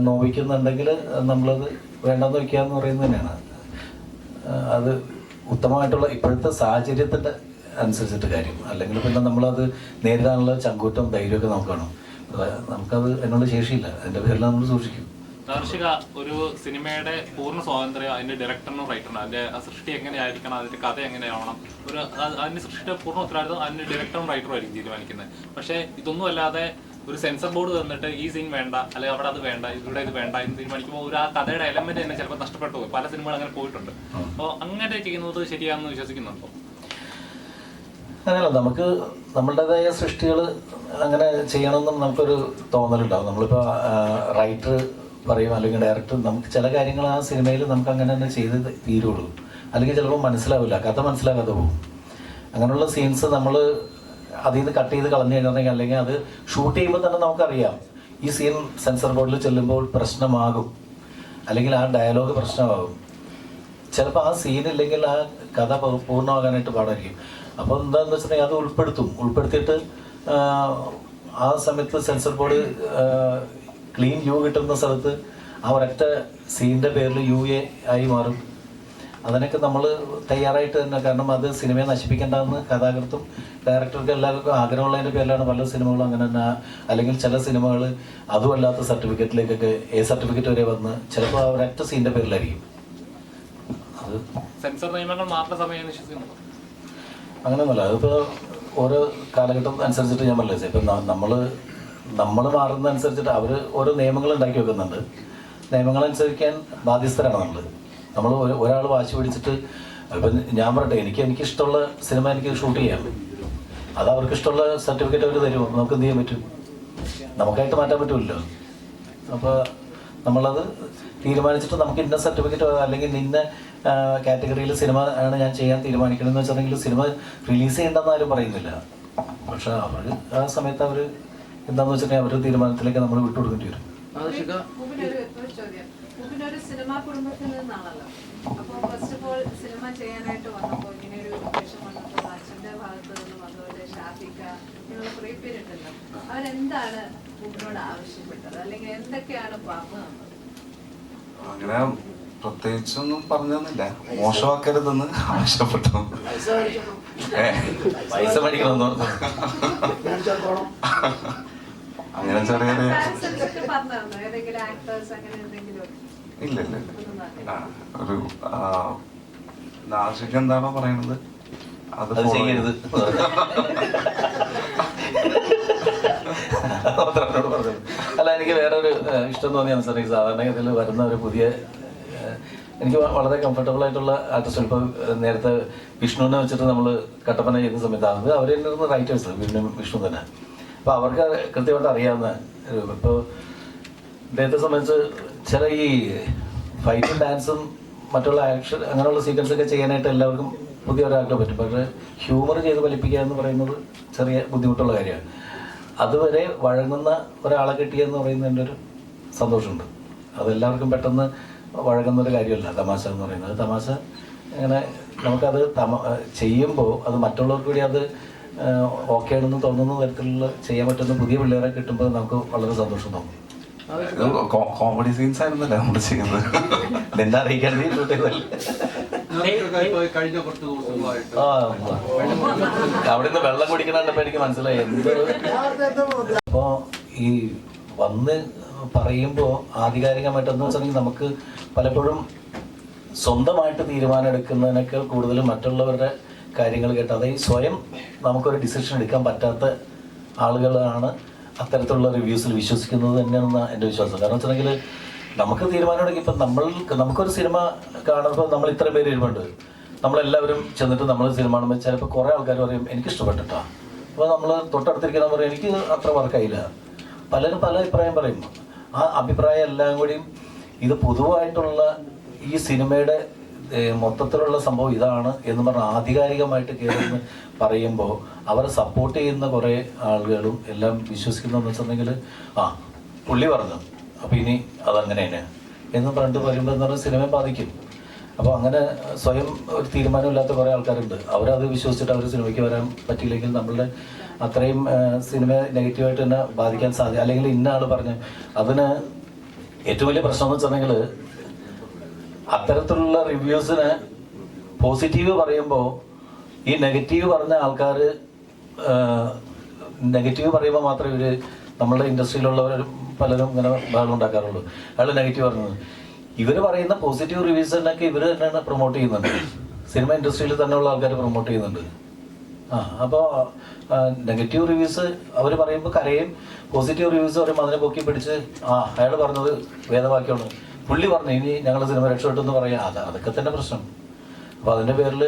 നോവിക്കുന്നുണ്ടെങ്കിൽ നമ്മളത് വേണ്ടെന്ന് വയ്ക്കാമെന്ന് പറയുന്നത് തന്നെയാണ്. അത് ഉത്തമമായിട്ടുള്ള ഇപ്പോഴത്തെ സാഹചര്യത്തിൻ്റെ അനുസരിച്ചിട്ട് കാര്യം. അല്ലെങ്കിൽ പിന്നെ നമ്മളത് നേരിടാനുള്ള ചങ്കൂറ്റവും ധൈര്യമൊക്കെ നമുക്ക് വേണം. നമുക്കത് അതിനുള്ള ശേഷിയില്ല. അതിൻ്റെ പേരിൽ നമ്മൾ സൂക്ഷിക്കും. ദർശക ഒരു സിനിമയുടെ പൂർണ്ണ സ്വാതന്ത്ര്യം അതിന്റെ ഡയറക്ടറിനും റൈറ്ററിനും, അതിന്റെ സൃഷ്ടി എങ്ങനെയായിരിക്കണം, അതിന്റെ കഥ എങ്ങനെയാവണം, അതിന്റെ സൃഷ്ടിയുടെ പൂർണ്ണ ഉത്തരവാദിത്വം അതിന്റെ ഡയറക്ടറും റൈറ്ററും ആയിരിക്കും തീരുമാനിക്കുന്നത്. പക്ഷേ ഇതൊന്നും അല്ലാതെ ഒരു സെൻസർ ബോർഡ് തന്നിട്ട് ഈ സീൻ വേണ്ട, അല്ലെങ്കിൽ അവിടെ അത് വേണ്ട, ഇവിടെ ഇത് വേണ്ട എന്ന് തീരുമാനിക്കുമ്പോൾ ഒരു ആ കഥയുടെ എലമെന്റ് തന്നെ ചിലപ്പോൾ നഷ്ടപ്പെട്ടു പോകും. പല സിനിമകൾ അങ്ങനെ പോയിട്ടുണ്ട്. അപ്പോൾ അങ്ങനെ ചെയ്യുന്നത് ശരിയാണെന്ന് വിശ്വസിക്കുന്നുണ്ടോ? അങ്ങനെയല്ല, നമുക്ക് നമ്മളുടേതായ സൃഷ്ടികൾ അങ്ങനെ ചെയ്യണമെന്നും നമുക്കൊരു തോന്നലുണ്ടാവും. നമ്മളിപ്പോൾ റൈറ്റർ പറയും അല്ലെങ്കിൽ ഡയറക്ടർ, നമുക്ക് ചില കാര്യങ്ങൾ ആ സിനിമയിൽ നമുക്ക് അങ്ങനെ തന്നെ ചെയ്ത് തീരുള്ളൂ. അല്ലെങ്കിൽ ചിലപ്പോൾ മനസ്സിലാവില്ല, കഥ മനസ്സിലാകാതെ പോകും. അങ്ങനെയുള്ള സീൻസ് നമ്മൾ അതിൽ നിന്ന് കട്ട് ചെയ്ത് കളഞ്ഞു കഴിഞ്ഞിട്ടുണ്ടെങ്കിൽ, അല്ലെങ്കിൽ അത് ഷൂട്ട് ചെയ്യുമ്പോൾ തന്നെ നമുക്കറിയാം ഈ സീൻ സെൻസർ ബോർഡിൽ ചെല്ലുമ്പോൾ പ്രശ്നമാകും, അല്ലെങ്കിൽ ആ ഡയലോഗ് പ്രശ്നമാകും. ചിലപ്പോൾ ആ സീനില്ലെങ്കിൽ ആ കഥ പൂർണ്ണമാകാനായിട്ട് പാടായിരിക്കും. അപ്പോൾ എന്താണെന്ന് വെച്ചിട്ടുണ്ടെങ്കിൽ അത് ഉൾപ്പെടുത്തിയിട്ട് ആ സമയത്ത് സെൻസർ ബോർഡ് ക്ലീൻ യു കിട്ടുന്ന സ്ഥലത്ത് ആ ഒരൊറ്റ സീനിൻ്റെ പേരിൽ UA ആയി മാറും. അതിനൊക്കെ നമ്മൾ തയ്യാറായിട്ട് തന്നെ, കാരണം അത് സിനിമയെ നശിപ്പിക്കേണ്ടതെന്ന് കഥാകൃത്തും ഡയറക്ടർക്ക് എല്ലാവർക്കും ആഗ്രഹമുള്ളതിൻ്റെ പേരിലാണ് പല സിനിമകളും അങ്ങനെ തന്നെ. അല്ലെങ്കിൽ ചില സിനിമകൾ അതുമല്ലാത്ത സർട്ടിഫിക്കറ്റിലേക്കൊക്കെ സർട്ടിഫിക്കറ്റ് വരെ വന്ന് ചിലപ്പോൾ ആ ഒരൊറ്റ സീനിൻ്റെ പേരിലായിരിക്കും. അത് സെൻസർ നിയമങ്ങൾ മാത്രം സമയം വിശ്വസിക്കുന്നു അങ്ങനെയൊന്നുമല്ല. അതിപ്പോൾ ഓരോ കാലഘട്ടം അനുസരിച്ചിട്ട് ഞാൻ പറഞ്ഞില്ലേ, ഇപ്പം നമ്മൾ മാറുന്നതനുസരിച്ചിട്ട് അവർ ഓരോ നിയമങ്ങൾ ഉണ്ടാക്കി വെക്കുന്നുണ്ട്. നിയമങ്ങളനുസരിക്കാൻ ബാധ്യസ്ഥരാണ് നമ്മൾ ഒരാൾ വാശി പിടിച്ചിട്ട് ഇപ്പം ഞാൻ പറയട്ടെ, എനിക്കിഷ്ടമുള്ള സിനിമ എനിക്ക് ഷൂട്ട് ചെയ്യാം, അത് അവർക്ക് ഇഷ്ടമുള്ള സർട്ടിഫിക്കറ്റ് അവർ തരുമോ? നമുക്ക് എന്ത് ചെയ്യാൻ പറ്റും? നമുക്കായിട്ട് മാറ്റാൻ പറ്റുമല്ലോ. അപ്പോൾ നമ്മളത് തീരുമാനിച്ചിട്ട് നമുക്ക് ഇന്ന സർട്ടിഫിക്കറ്റ് അല്ലെങ്കിൽ ഇന്ന കാറ്റഗറിയിൽ സിനിമ ആണ് ഞാൻ ചെയ്യാൻ തീരുമാനിക്കണമെന്ന് വെച്ചിട്ടുണ്ടെങ്കിൽ സിനിമ റിലീസ് ചെയ്യേണ്ടെന്ന് ആരും പറയുന്നില്ല. പക്ഷെ അവർ ആ സമയത്ത് അവർ എന്താണെന്ന് വെച്ചിട്ടുണ്ടെങ്കിൽ അവരുടെ തീരുമാനത്തിലേക്ക് നമ്മൾ വിട്ടുകൊടുക്കേണ്ടി വരും. ഒരു സിനിമാ കുടുംബത്തിൽ നിന്നാണല്ലോ. അപ്പോൾ ഫസ്റ്റ് ഓഫ് ഓൾ സിനിമ ചെയ്യാനായിട്ട് വന്നപ്പോൾ ഇങ്ങനെ ഒരു ഉദ്ദേശം വന്നപ്പോൾ അച്ഛൻ്റെ ഭാഗത്ത് നിന്ന് വന്നവര് ഷാഫിക്ക നിങ്ങൾ കുറേ പേരുണ്ടല്ലോ, അവരെന്താണ് ഉപ്പിനോട് ആവശ്യപ്പെട്ടത് അല്ലെങ്കിൽ എന്തൊക്കെയാണ് പറഞ്ഞു തന്നത്? അങ്ങനെ പ്രത്യേകിച്ചൊന്നും പറഞ്ഞൊന്നുമില്ല, മോശമാക്കരുതെന്ന് ആവശ്യപ്പെട്ടു. പൈസ മേടിക്കണമെന്ന് അങ്ങനെ ചെറിയൊരു പറഞ്ഞു ഏതെങ്കിലും ആക്ടേഴ്സ് അങ്ങനെ എന്തെങ്കിലും? ഇല്ല. ഒരു നാശിക്ക് എന്താണോ പറയണത് അത് ചെയ്യരുത്. അല്ല, എനിക്ക് വേറൊരു ഇഷ്ടം തോന്നിയ അനുസരിച്ച് സാധാരണ ഇതിൽ വരുന്ന ഒരു പുതിയ എനിക്ക് വളരെ കംഫർട്ടബിൾ ആയിട്ടുള്ള ആർട്ടിസ്റ്റ്. ഇപ്പോൾ നേരത്തെ വിഷ്ണുവിനെ വെച്ചിട്ട് നമ്മൾ കട്ടപ്പന ചെയ്യുന്ന സമയത്താണ് അവർ തന്നെ റൈറ്റേഴ്സ്, വിഷ്ണു തന്നെ. അപ്പോൾ അവർക്ക് കൃത്യമായിട്ട് അറിയാവുന്ന ഇപ്പോൾ ഇദ്ദേഹത്തെ സംബന്ധിച്ച് ചില ഈ ഫൈറ്റും ഡാൻസും മറ്റുള്ള ആക്ഷൻ അങ്ങനെയുള്ള സീക്വൻസൊക്കെ ചെയ്യാനായിട്ട് എല്ലാവർക്കും പുതിയ ഒരാൾക്ക് പറ്റും. പക്ഷേ ഹ്യൂമർ ചെയ്ത് ഫലിപ്പിക്കുക എന്ന് പറയുന്നത് ചെറിയ ബുദ്ധിമുട്ടുള്ള കാര്യമാണ്. അതുവരെ വഴങ്ങുന്ന ഒരാളെ കിട്ടിയെന്ന് പറയുന്നതിൻ്റെ ഒരു സന്തോഷമുണ്ട്. അതെല്ലാവർക്കും പെട്ടെന്ന് വഴങ്ങുന്നൊരു കാര്യമല്ല തമാശ എന്ന് പറയുന്നത്. തമാശ അങ്ങനെ നമുക്കത് ചെയ്യുമ്പോൾ അത് മറ്റുള്ളവർക്ക് കൂടി അത് ഓക്കെ ആണെന്ന് തോന്നുന്ന തരത്തിലുള്ള ചെയ്യാൻ പറ്റുന്ന പുതിയ പിള്ളേരെ കിട്ടുമ്പോൾ നമുക്ക് വളരെ സന്തോഷം തോന്നും. കോമഡി സീൻസ് ആയിരുന്നല്ലേ നമ്മൾ ചെയ്യുന്നത്. നിന്നെ അറിയിക്കാൻ ഷൂട്ട് ചെയ്തല്ലേ. അവിടെ നിന്ന് വെള്ളം കുടിക്കണപ്പോ എനിക്ക് മനസ്സിലായി എന്ത്. അപ്പോൾ ഈ വന്ന് പറയുമ്പോൾ ആധികാരികമായിട്ടെന്ന് വെച്ചിട്ടുണ്ടെങ്കിൽ നമുക്ക് പലപ്പോഴും സ്വന്തമായിട്ട് തീരുമാനം എടുക്കുന്നതിനേക്കാൾ കൂടുതലും മറ്റുള്ളവരുടെ കാര്യങ്ങൾ കേട്ട്, അതായത് സ്വയം നമുക്കൊരു ഡിസിഷൻ എടുക്കാൻ പറ്റാത്ത ആളുകളാണ് അത്തരത്തിലുള്ള റിവ്യൂസിൽ വിശ്വസിക്കുന്നത് തന്നെയാണെന്ന് എൻ്റെ വിശ്വാസം. കാരണം വെച്ചിട്ടുണ്ടെങ്കിൽ നമുക്ക് തീരുമാനം എടുക്കും. ഇപ്പം നമുക്കൊരു സിനിമ കാണുമ്പോൾ നമ്മൾ ഇത്ര പേര് ഇരുമുണ്ട്, നമ്മളെല്ലാവരും ചെന്നിട്ട് നമ്മൾ സിനിമ കാണുമ്പോൾ ചിലപ്പോൾ കുറേ ആൾക്കാർ പറയും എനിക്കിഷ്ടപ്പെട്ടിട്ടാ. അപ്പോൾ നമ്മൾ തൊട്ടടുത്തിരിക്കുന്ന പറയും എനിക്ക് അത്ര വർക്കായില്ല. പലരും പല അഭിപ്രായം പറയും. ആ അഭിപ്രായം എല്ലാം കൂടിയും ഇത് പൊതുവായിട്ടുള്ള ഈ സിനിമയുടെ മൊത്തത്തിലുള്ള സംഭവം ഇതാണ് എന്ന് പറഞ്ഞ് ആധികാരികമായിട്ട് കയറി പറയുമ്പോൾ അവരെ സപ്പോർട്ട് ചെയ്യുന്ന കുറേ ആളുകളും എല്ലാം വിശ്വസിക്കുന്നതെന്ന് വെച്ചിട്ടുണ്ടെങ്കിൽ പുള്ളി പറഞ്ഞു അപ്പോൾ ഇനി അതങ്ങനെ തന്നെ എന്ന് പറഞ്ഞിട്ട് വരുമ്പോൾ എന്ന് പറഞ്ഞാൽ സിനിമയെ ബാധിക്കും. അപ്പോൾ അങ്ങനെ സ്വയം ഒരു തീരുമാനമില്ലാത്ത കുറേ ആൾക്കാരുണ്ട്. അവരത് വിശ്വസിച്ചിട്ട് അവർ സിനിമയ്ക്ക് വരാൻ പറ്റിയില്ലെങ്കിൽ നമ്മളുടെ അത്രയും സിനിമയെ നെഗറ്റീവായിട്ട് തന്നെ ബാധിക്കാൻ സാധ്യത. അല്ലെങ്കിൽ ഇന്ന ആൾ പറഞ്ഞു അതിന് ഏറ്റവും വലിയ പ്രശ്നം എന്ന് വെച്ചിട്ടുണ്ടെങ്കിൽ അത്തരത്തിലുള്ള റിവ്യൂസിന് പോസിറ്റീവ് പറയുമ്പോൾ ഈ നെഗറ്റീവ് പറഞ്ഞ ആൾക്കാർ നെഗറ്റീവ് പറയുമ്പോൾ മാത്രമേ ഇവർ നമ്മളുടെ ഇൻഡസ്ട്രിയിലുള്ളവർ പലരും ഇങ്ങനെ ബഹളം ഉണ്ടാക്കാറുള്ളൂ. അയാൾ നെഗറ്റീവ് പറഞ്ഞത് ഇവർ പറയുന്ന പോസിറ്റീവ് റിവ്യൂസിനൊക്കെ ഇവർ തന്നെയാണ് പ്രൊമോട്ട് ചെയ്യുന്നുണ്ട്. സിനിമ ഇൻഡസ്ട്രിയിൽ തന്നെയുള്ള ആൾക്കാർ പ്രൊമോട്ട് ചെയ്യുന്നുണ്ട്. അപ്പോൾ നെഗറ്റീവ് റിവ്യൂസ് അവർ പറയുമ്പോൾ കരയും, പോസിറ്റീവ് റിവ്യൂസ് പറയുമ്പോൾ അതിനെ പൊക്കി പിടിച്ച് അയാൾ പറഞ്ഞത് വേദവാക്യമാണ്, പുള്ളി പറഞ്ഞു ഇനി ഞങ്ങളുടെ സിനിമ രക്ഷപ്പെട്ടെന്ന് പറയാം. അതൊക്കെ തന്നെ പ്രശ്നം. അപ്പോൾ അതിൻ്റെ പേരിൽ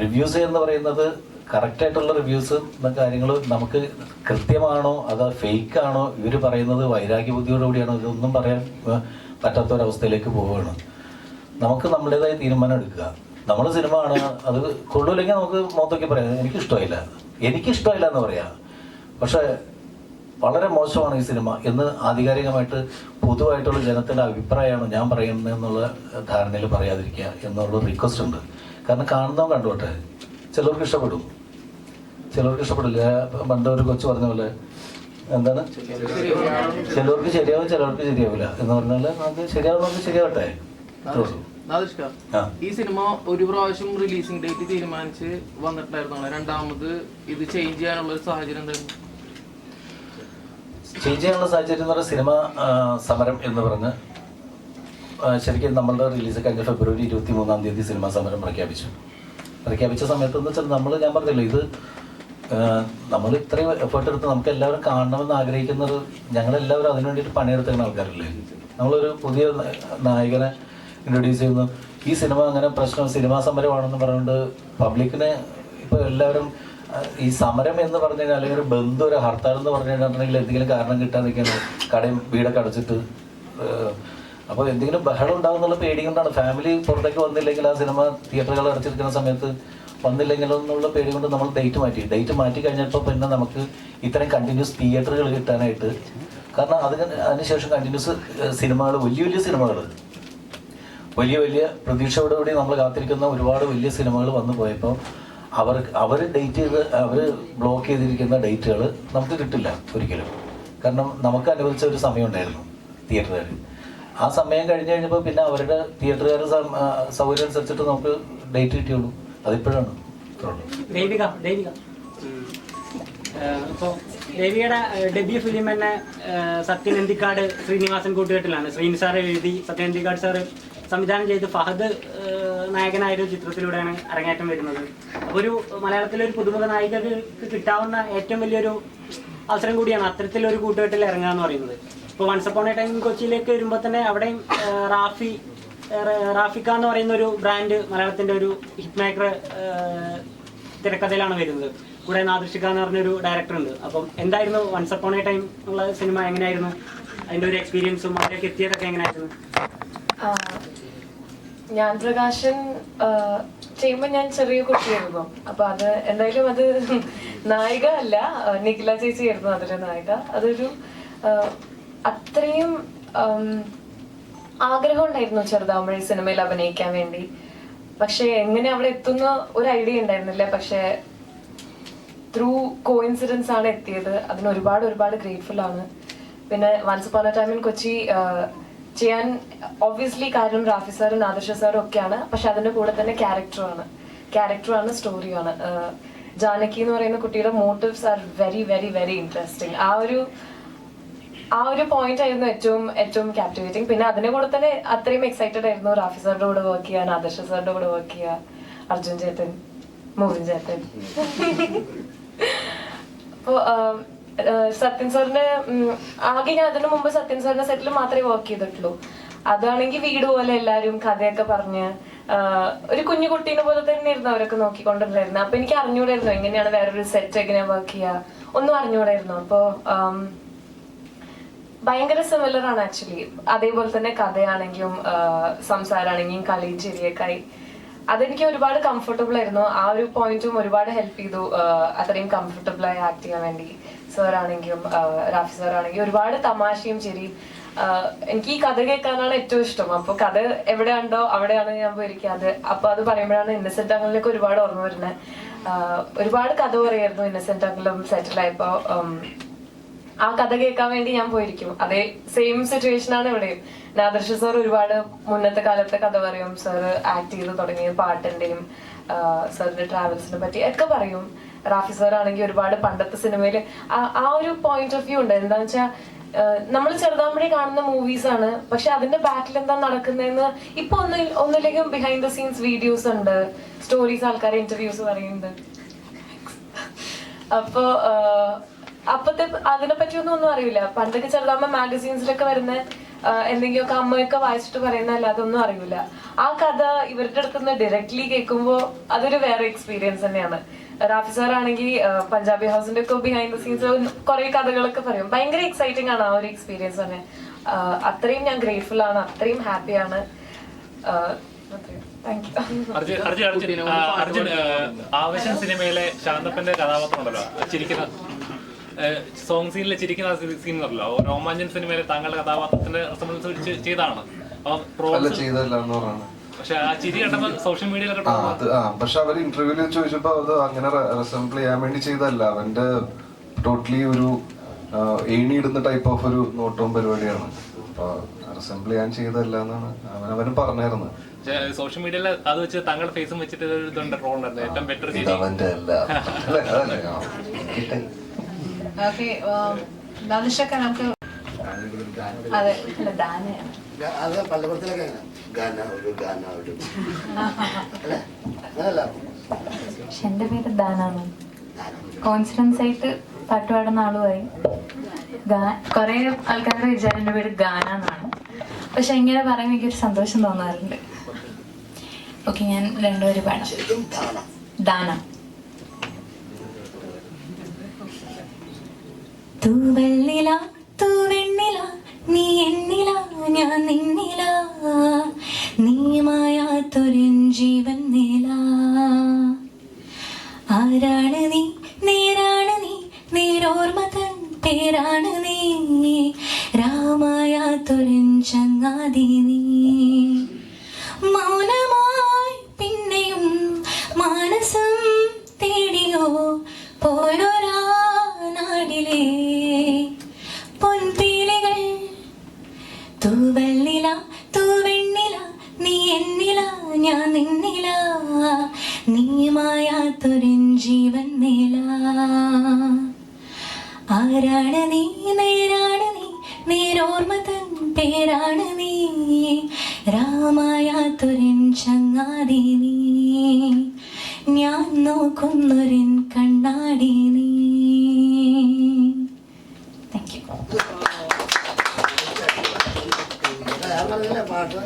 റിവ്യൂസ് എന്ന് പറയുന്നത് കറക്റ്റായിട്ടുള്ള റിവ്യൂസ് എന്ന കാര്യങ്ങൾ നമുക്ക് കൃത്യമാണോ അതോ ഫേക്കാണോ, ഇവർ പറയുന്നത് വൈരാഗ്യ ബുദ്ധിയോടുകൂടിയാണോ, ഇതൊന്നും പറയാൻ പറ്റാത്തൊരവസ്ഥയിലേക്ക് പോവുകയാണ്. നമുക്ക് നമ്മുടേതായ തീരുമാനം എടുക്കുക. നമ്മൾ സിനിമ കാണുക, അത് കൊള്ളൂല്ലെങ്കിൽ നമുക്ക് മൊത്തമൊക്കെ പറയാം എനിക്കിഷ്ടമില്ല എന്ന് പറയാം. പക്ഷേ വളരെ മോശമാണ് ഈ സിനിമ എന്ന് ആധികാരികമായിട്ട് പൊതുവായിട്ടുള്ള ജനത്തിൻ്റെ അഭിപ്രായമാണ് ഞാൻ പറയുന്നത് എന്നുള്ള ധാരണയിൽ പറയാതിരിക്കുക എന്നുള്ള റിക്വസ്റ്റ് ഉണ്ട്. കാരണം കാണുന്നവൻ കണ്ടോട്ടെ, ചിലർക്ക് ഇഷ്ടപ്പെടും, ചിലർക്ക് ഇഷ്ടപ്പെടില്ല. പണ്ട് ഒരു കൊച്ചു പറഞ്ഞ പോലെ എന്താണ് ചിലവർക്ക് ശരിയാവും ചിലവർക്ക് ശരിയാവില്ല എന്ന് പറഞ്ഞാൽ നമുക്ക് ശരിയാവുന്നവർക്ക് ശരിയാവട്ടെ. നാദിഷ്ക, ഈ സിനിമ ഒരു പ്രാവശ്യം റിലീസിംഗ് ഡേറ്റ് തീരുമാനിച്ച് വന്നിട്ടുണ്ടായിരുന്നു. രണ്ടാമത് ഇത് ചേഞ്ച് ചെയ്യാനുള്ള ഒരു സാഹചര്യം എന്തായിരുന്നു? ചേഞ്ച് ചെയ്യാനുള്ള സാഹചര്യം എന്ന് പറഞ്ഞാൽ സിനിമ സമരം എന്ന് പറഞ്ഞ് ശരിക്കും നമ്മളുടെ റിലീസ് കഴിഞ്ഞ ഫെബ്രുവരി 23 സിനിമാ സമരം പ്രഖ്യാപിച്ച സമയത്ത് എന്ന് വെച്ചാൽ ഞാൻ പറഞ്ഞില്ല, ഇത് നമ്മൾ ഇത്രയും എഫേർട്ട് എടുത്ത് നമുക്ക് എല്ലാവരും കാണണമെന്ന് ആഗ്രഹിക്കുന്നത്, ഞങ്ങളെല്ലാവരും അതിനു വേണ്ടിയിട്ട് പണിയെടുക്കുന്ന ആൾക്കാരല്ലേ. നമ്മളൊരു പുതിയ നായകനെ ഇൻട്രൊഡ്യൂസ് ചെയ്യുന്നു. ഈ സിനിമ അങ്ങനെ പ്രശ്നം സിനിമാ സമരമാണെന്ന് പറഞ്ഞുകൊണ്ട് പബ്ലിക്കിനെ ഇപ്പോൾ എല്ലാവരും ഈ സമരം എന്ന് പറഞ്ഞു കഴിഞ്ഞാൽ അല്ലെങ്കിൽ ഒരു ബന്ധു ഒരു ഹർത്താൽ എന്ന് പറഞ്ഞു കഴിഞ്ഞിട്ടുണ്ടെങ്കിൽ എന്തെങ്കിലും കാരണം കിട്ടാൻ നിൽക്കുന്നത് കടയും വീടൊക്കെ അടച്ചിട്ട് അപ്പോൾ എന്തെങ്കിലും ബഹളം ഉണ്ടാകുന്നുള്ള പേടി കൊണ്ടാണ്. ഫാമിലി പുറത്തേക്ക് വന്നില്ലെങ്കിൽ ആ സിനിമ തിയേറ്ററുകൾ അടച്ചിരിക്കുന്ന സമയത്ത് വന്നില്ലെങ്കിലോ എന്നുള്ള പേടി കൊണ്ട് നമ്മൾ ഡേറ്റ് മാറ്റി കഴിഞ്ഞപ്പോൾ പിന്നെ നമുക്ക് ഇത്തരം കണ്ടിന്യൂസ് തിയേറ്ററുകൾ കിട്ടാനായിട്ട്, കാരണം അതിനുശേഷം കണ്ടിന്യൂസ് സിനിമകൾ, വലിയ സിനിമകൾ, വലിയ പ്രതീക്ഷയോടുകൂടി നമ്മൾ കാത്തിരിക്കുന്ന ഒരുപാട് വലിയ സിനിമകൾ വന്നു പോയപ്പോൾ അവർ ഡേറ്റ് ചെയ്ത് അവർ ബ്ലോക്ക് ചെയ്തിരിക്കുന്ന ഡേറ്റുകൾ നമുക്ക് കിട്ടില്ല ഒരിക്കലും. കാരണം നമുക്ക് അനുവദിച്ച ഒരു സമയം ഉണ്ടായിരുന്നു തിയേറ്ററുകാർ. ആ സമയം കഴിഞ്ഞ് കഴിഞ്ഞപ്പോൾ പിന്നെ അവരുടെ തിയേറ്ററുകാരുടെ സൗകര്യം അനുസരിച്ചിട്ട് നമുക്ക് ഡേറ്റ് കിട്ടിയുള്ളൂ. അതിപ്പോഴാണ്. ഇപ്പോൾ ദേവിയുടെ ഡെബ്യൂ ഫിലിം തന്നെ സത്യൻ അന്തിക്കാട് ശ്രീനിവാസൻ കൂട്ടുകെട്ടിലാണ്. ശ്രീനി സാർ എഴുതി സത്യൻ അന്തിക്കാട് സാറ് സംവിധാനം ചെയ്ത് ഫഹദ് നായകനായൊരു ചിത്രത്തിലൂടെയാണ് അരങ്ങേറ്റം വരുന്നത്. അപ്പോൾ ഒരു മലയാളത്തിലൊരു പുതുമുഖ നായികർക്ക് കിട്ടാവുന്ന ഏറ്റവും വലിയൊരു അവസരം കൂടിയാണ് അത്തരത്തിലൊരു കൂട്ടുകെട്ടിൽ ഇറങ്ങുക എന്ന് പറയുന്നത്. ഇപ്പോൾ വൺസ് അപ്പോൺ എ ടൈം കൊച്ചിയിലേക്ക് വരുമ്പോൾ തന്നെ അവിടെയും റാഫിക്ക എന്ന് പറയുന്ന ഒരു ബ്രാൻഡ് മലയാളത്തിൻ്റെ ഒരു ഹിറ്റ് മേക്കർ തിരക്കഥയിലാണ് വരുന്നത്. കൂടെ നാദൃഷിക എന്ന് പറഞ്ഞൊരു ഡയറക്ടർ ഉണ്ട്. അപ്പം എന്തായിരുന്നു വൺസ് അപ്പോൺ എ ടൈം ഉള്ള സിനിമ? എങ്ങനെയായിരുന്നു അതിൻ്റെ ഒരു എക്സ്പീരിയൻസും അതിലേക്ക് എത്തിയതൊക്കെ എങ്ങനെയായിരുന്നു? ഞാൻ പ്രകാശൻ ചെയ്യുമ്പോൾ ഞാൻ ചെറിയ കുട്ടിയായിരുന്നു. അപ്പൊ അത് എന്തായാലും അത് നായിക അല്ല, നിഖില ചേച്ചി ആയിരുന്നു അതിലെ നായിക. അതൊരു അത്രയും ആഗ്രഹം ഉണ്ടായിരുന്നു ചെറുതാവുമ്പോഴേ സിനിമയിൽ അഭിനയിക്കാൻ വേണ്ടി. പക്ഷെ എങ്ങനെ അവിടെ എത്തുന്ന ഒരു ഐഡിയ ഉണ്ടായിരുന്നില്ല. പക്ഷെ ത്രൂ കോയിൻസിഡൻസ് ആണ് എത്തിയത്. അതിന് ഒരുപാട് ഗ്രേറ്റ്ഫുൾ ആണ്. പിന്നെ once upon a time in Kochi ചെയ്യാൻ ഒബ്വിയസ്ലി കാരണം റാഫി സാറും നാദിർഷ സാറും ഒക്കെയാണ്. പക്ഷെ അതിന്റെ കൂടെ തന്നെ ക്യാരക്ടറാണ് സ്റ്റോറിയാണ്. ജാനകി എന്ന് പറയുന്ന കുട്ടിയുടെ motifs R very very very interesting. ആ ഒരു പോയിന്റ് ആയിരുന്നു ഏറ്റവും ക്യാപ്റ്റിവേറ്റിംഗ്. പിന്നെ അതിന്റെ കൂടെ തന്നെ അത്രയും എക്സൈറ്റഡ് ആയിരുന്നു റാഫി സാറിന്റെ കൂടെ വർക്ക് ചെയ്യാൻ, നാദിർഷ സാറിന്റെ കൂടെ വർക്ക് ചെയ്യുക, അർജുൻ ചേട്ടൻ, മോഹൻ ചേട്ടൻ. അപ്പോ സത്യൻ സാറിന്റെ ആകെ ഞാൻ അതിനു മുമ്പ് സത്യൻ സാറിന്റെ സെറ്റിൽ മാത്രമേ വർക്ക് ചെയ്തിട്ടുള്ളൂ. അതാണെങ്കിൽ വീട് പോലെ എല്ലാരും കഥയൊക്കെ പറഞ്ഞ് ഒരു കുഞ്ഞു കുട്ടീനെ പോലെ തന്നെയായിരുന്നു അവരൊക്കെ നോക്കിക്കൊണ്ടിരുന്നത്. അപ്പൊ എനിക്ക് അറിഞ്ഞൂടായിരുന്നു എങ്ങനെയാണ് വേറൊരു സെറ്റ് എങ്ങനെയാ വർക്ക് ചെയ്യുക, ഒന്നും അറിഞ്ഞൂടായിരുന്നു. അപ്പോ ഭയങ്കര സിമിലർ ആണ് ആക്ച്വലി. അതേപോലെ തന്നെ കഥയാണെങ്കിലും സംസാരമാണെങ്കിലും കളിയും ചിരിയൊക്കെ ആയി. അതെനിക്ക് ഒരുപാട് കംഫർട്ടബിൾ ആയിരുന്നു. ആ ഒരു പോയിന്റും ഒരുപാട് ഹെൽപ്പ് ചെയ്തു അത്രയും കംഫർട്ടബിൾ ആയി ആക്ട് ചെയ്യാൻ വേണ്ടി. സാറാണെങ്കിലും റാഫി സാറാണെങ്കിലും ഒരുപാട് തമാശയും ചിരിയും. എനിക്ക് ഈ കഥ കേൾക്കാനാണ് ഏറ്റവും ഇഷ്ടം. അപ്പൊ കഥ എവിടെയുണ്ടോ അവിടെയാണ് ഞാൻ പോയിരിക്കാതെ. അപ്പൊ അത് പറയുമ്പോഴാണ് ഇന്നസെന്റ് അങ്കിളിനൊക്കെ ഒരുപാട് ഓർമ്മ വരുന്നത്. ഒരുപാട് കഥ പറയായിരുന്നു ഇന്നസെന്റ് അങ്കിളും സെറ്റിലായപ്പോ. ആ കഥ കേൾക്കാൻ വേണ്ടി ഞാൻ പോയിരിക്കും. അതേ സെയിം സിറ്റുവേഷൻ ആണ് ഇവിടെയും. നാദർഷ സാർ ഒരുപാട് മുന്നത്തെ കാലത്തെ കഥ പറയും. സാർ ആക്ട് ചെയ്ത് തുടങ്ങിയ പാട്ടിന്റെയും സാറിന്റെ ട്രാവൽസിനെ പറ്റി ഒക്കെ പറയും. റാഫി സാർ ആണെങ്കിൽ ഒരുപാട് പണ്ടത്തെ സിനിമയില് ആ ഒരു പോയിന്റ് ഓഫ് വ്യൂ ഉണ്ട്. എന്താന്ന് വെച്ചാൽ നമ്മൾ ചെറുതാമ്പഴി കാണുന്ന മൂവീസ് ആണ്, പക്ഷെ അതിന്റെ ബാക്കിൽ എന്താ നടക്കുന്നതെന്ന് ഇപ്പൊ ഒന്നില്ലെങ്കിലും ബിഹൈൻഡ് ദ സീൻസ് വീഡിയോസ് ഉണ്ട്, സ്റ്റോറീസ്, ആൾക്കാരെ ഇന്റർവ്യൂസ് പറയുന്നുണ്ട്. അപ്പോ അപ്പത്തെ അതിനെ പറ്റിയൊന്നും ഒന്നും അറിയില്ല. പണ്ടൊക്കെ ചെറുതാകുമ്പോ മാഗസീൻസിലൊക്കെ വരുന്ന എന്തെങ്കിലുമൊക്കെ അമ്മയൊക്കെ വായിച്ചിട്ട് പറയുന്നതല്ല, അതൊന്നും അറിയില്ല. ആ കഥ ഇവരുടെ അടുത്തുനിന്ന് ഡയറക്ട്ലി കേൾക്കുമ്പോൾ അതൊരു വേറെ എക്സ്പീരിയൻസ് തന്നെയാണ്. റാഫി സാർ ആണെങ്കിൽ പഞ്ചാബി ഹൗസിന്റെ ഒക്കെ ബിഹൈൻഡ് ദ സീൻസ് കുറെ കഥകളൊക്കെ പറയും. ഭയങ്കര എക്സൈറ്റിംഗ് ആണ് ആ ഒരു എക്സ്പീരിയൻസ് തന്നെ. അത്രയും ഞാൻ ഗ്രേറ്റ്ഫുൾ ആണ്, അത്രയും ഹാപ്പിയാണ്. അർജുൻ, ആവേശം സിനിമയിലെ ശാന്തപ്പന്റെ കഥാപാത്രം ഉണ്ടല്ലോ, ചിരിക്കുന്ന സോങ് സീനിൽ ചിരിക്കുന്ന സീൻ ഉണ്ടല്ലോ, രോമാഞ്ചൻ സിനിമയിലെ താങ്കളുടെ കഥാപാത്രത്തിന്റെ റെസ്പോൺസ് ചെയ്താണ്. പക്ഷെ ആ ചിരി കണ്ടപ്പോൾ സോഷ്യൽ മീഡിയയിലൊക്കെ പക്ഷെ അവർ ഇന്റർവ്യൂവിൽ ചോദിച്ചപ്പോ അത് അങ്ങനെ റെസംബിൾ ചെയ്യാൻ വേണ്ടി ചെയ്തല്ല. അവന്റെ ടോട്ടലി ഒരു ഏണിയിടുന്ന ടൈപ്പ് ഓഫ് ഒരു നോട്ടവും പരിപാടിയാണ്. അപ്പോൾ അസംബിൾ ഞാൻ ചെയ്തതല്ല എന്നാണ് അവനും പറഞ്ഞായിരുന്നു. സോഷ്യൽ മീഡിയയിൽ അത് വെച്ച് താങ്കളുടെ ഫേസും വെച്ചിട്ട് ഒരു ഇതുണ്ട് ട്രോൾ ഉണ്ടായിരുന്നു, ഏറ്റവും ബെറ്റർ രീതി. അവന്റെ അല്ല. ഓക്കെ, നാദിർഷക്ക് നമുക്ക് അതെ, അല്ല ദാനയാണ്. അത് പള്ളിപ്പുറത്തിലൊക്കെ ഗാന ഒരു ഗാന ഒരു അല്ലേ അങ്ങനല്ല. പക്ഷെ എൻ്റെ പേര് ദാനാണ്. കോൺഫിഡൻസ് ആയിട്ട് പാട്ട് പാടുന്ന ആളുമായി. കുറേ ആൾക്കാരുടെ വിചാരം എൻ്റെ പേര് ഗാന എന്നാണ്. പക്ഷെ ഇങ്ങനെ പറയുമ്പോൾ എനിക്കൊരു സന്തോഷം തോന്നാറുണ്ട്. ഓക്കെ, ഞാൻ രണ്ടുപേര് പാടാം. ദാന. തൂവെണ്ണില തൂവെണ്ണില നീ എന്നില ഞാൻ നിന്നില, നീ മായാത്തൊരു ജീവൻ നില. ആരാണ് നീ, നേരാണ് നീ, നേരോർമ്മ തൻ പേരാണ് നീ, രാമായാത്തൊരു ചങ്ങാതി നീ. മൗനമായി പിന്നെയും മാനസം തേടിയോ പോയൊരാ നാടിലെ പൊൻപീലികൾ. തൂവെണ്ണില തൂവെണ്ണില നീ എന്നില ഞാൻ നിന്നില, നീ മായാത്തൊരു ജീവൻ നില. ആരാണ് നീ, നേരാണ് നീ, നേരോർമ്മ തൻ പേരാണ് നീ, രാമായാത്തൊരു ചങ്ങാതി നീ, ഞാൻ നോക്കുന്നൊരു കണ്ണാടി നീ. Thank you. പാട്ട്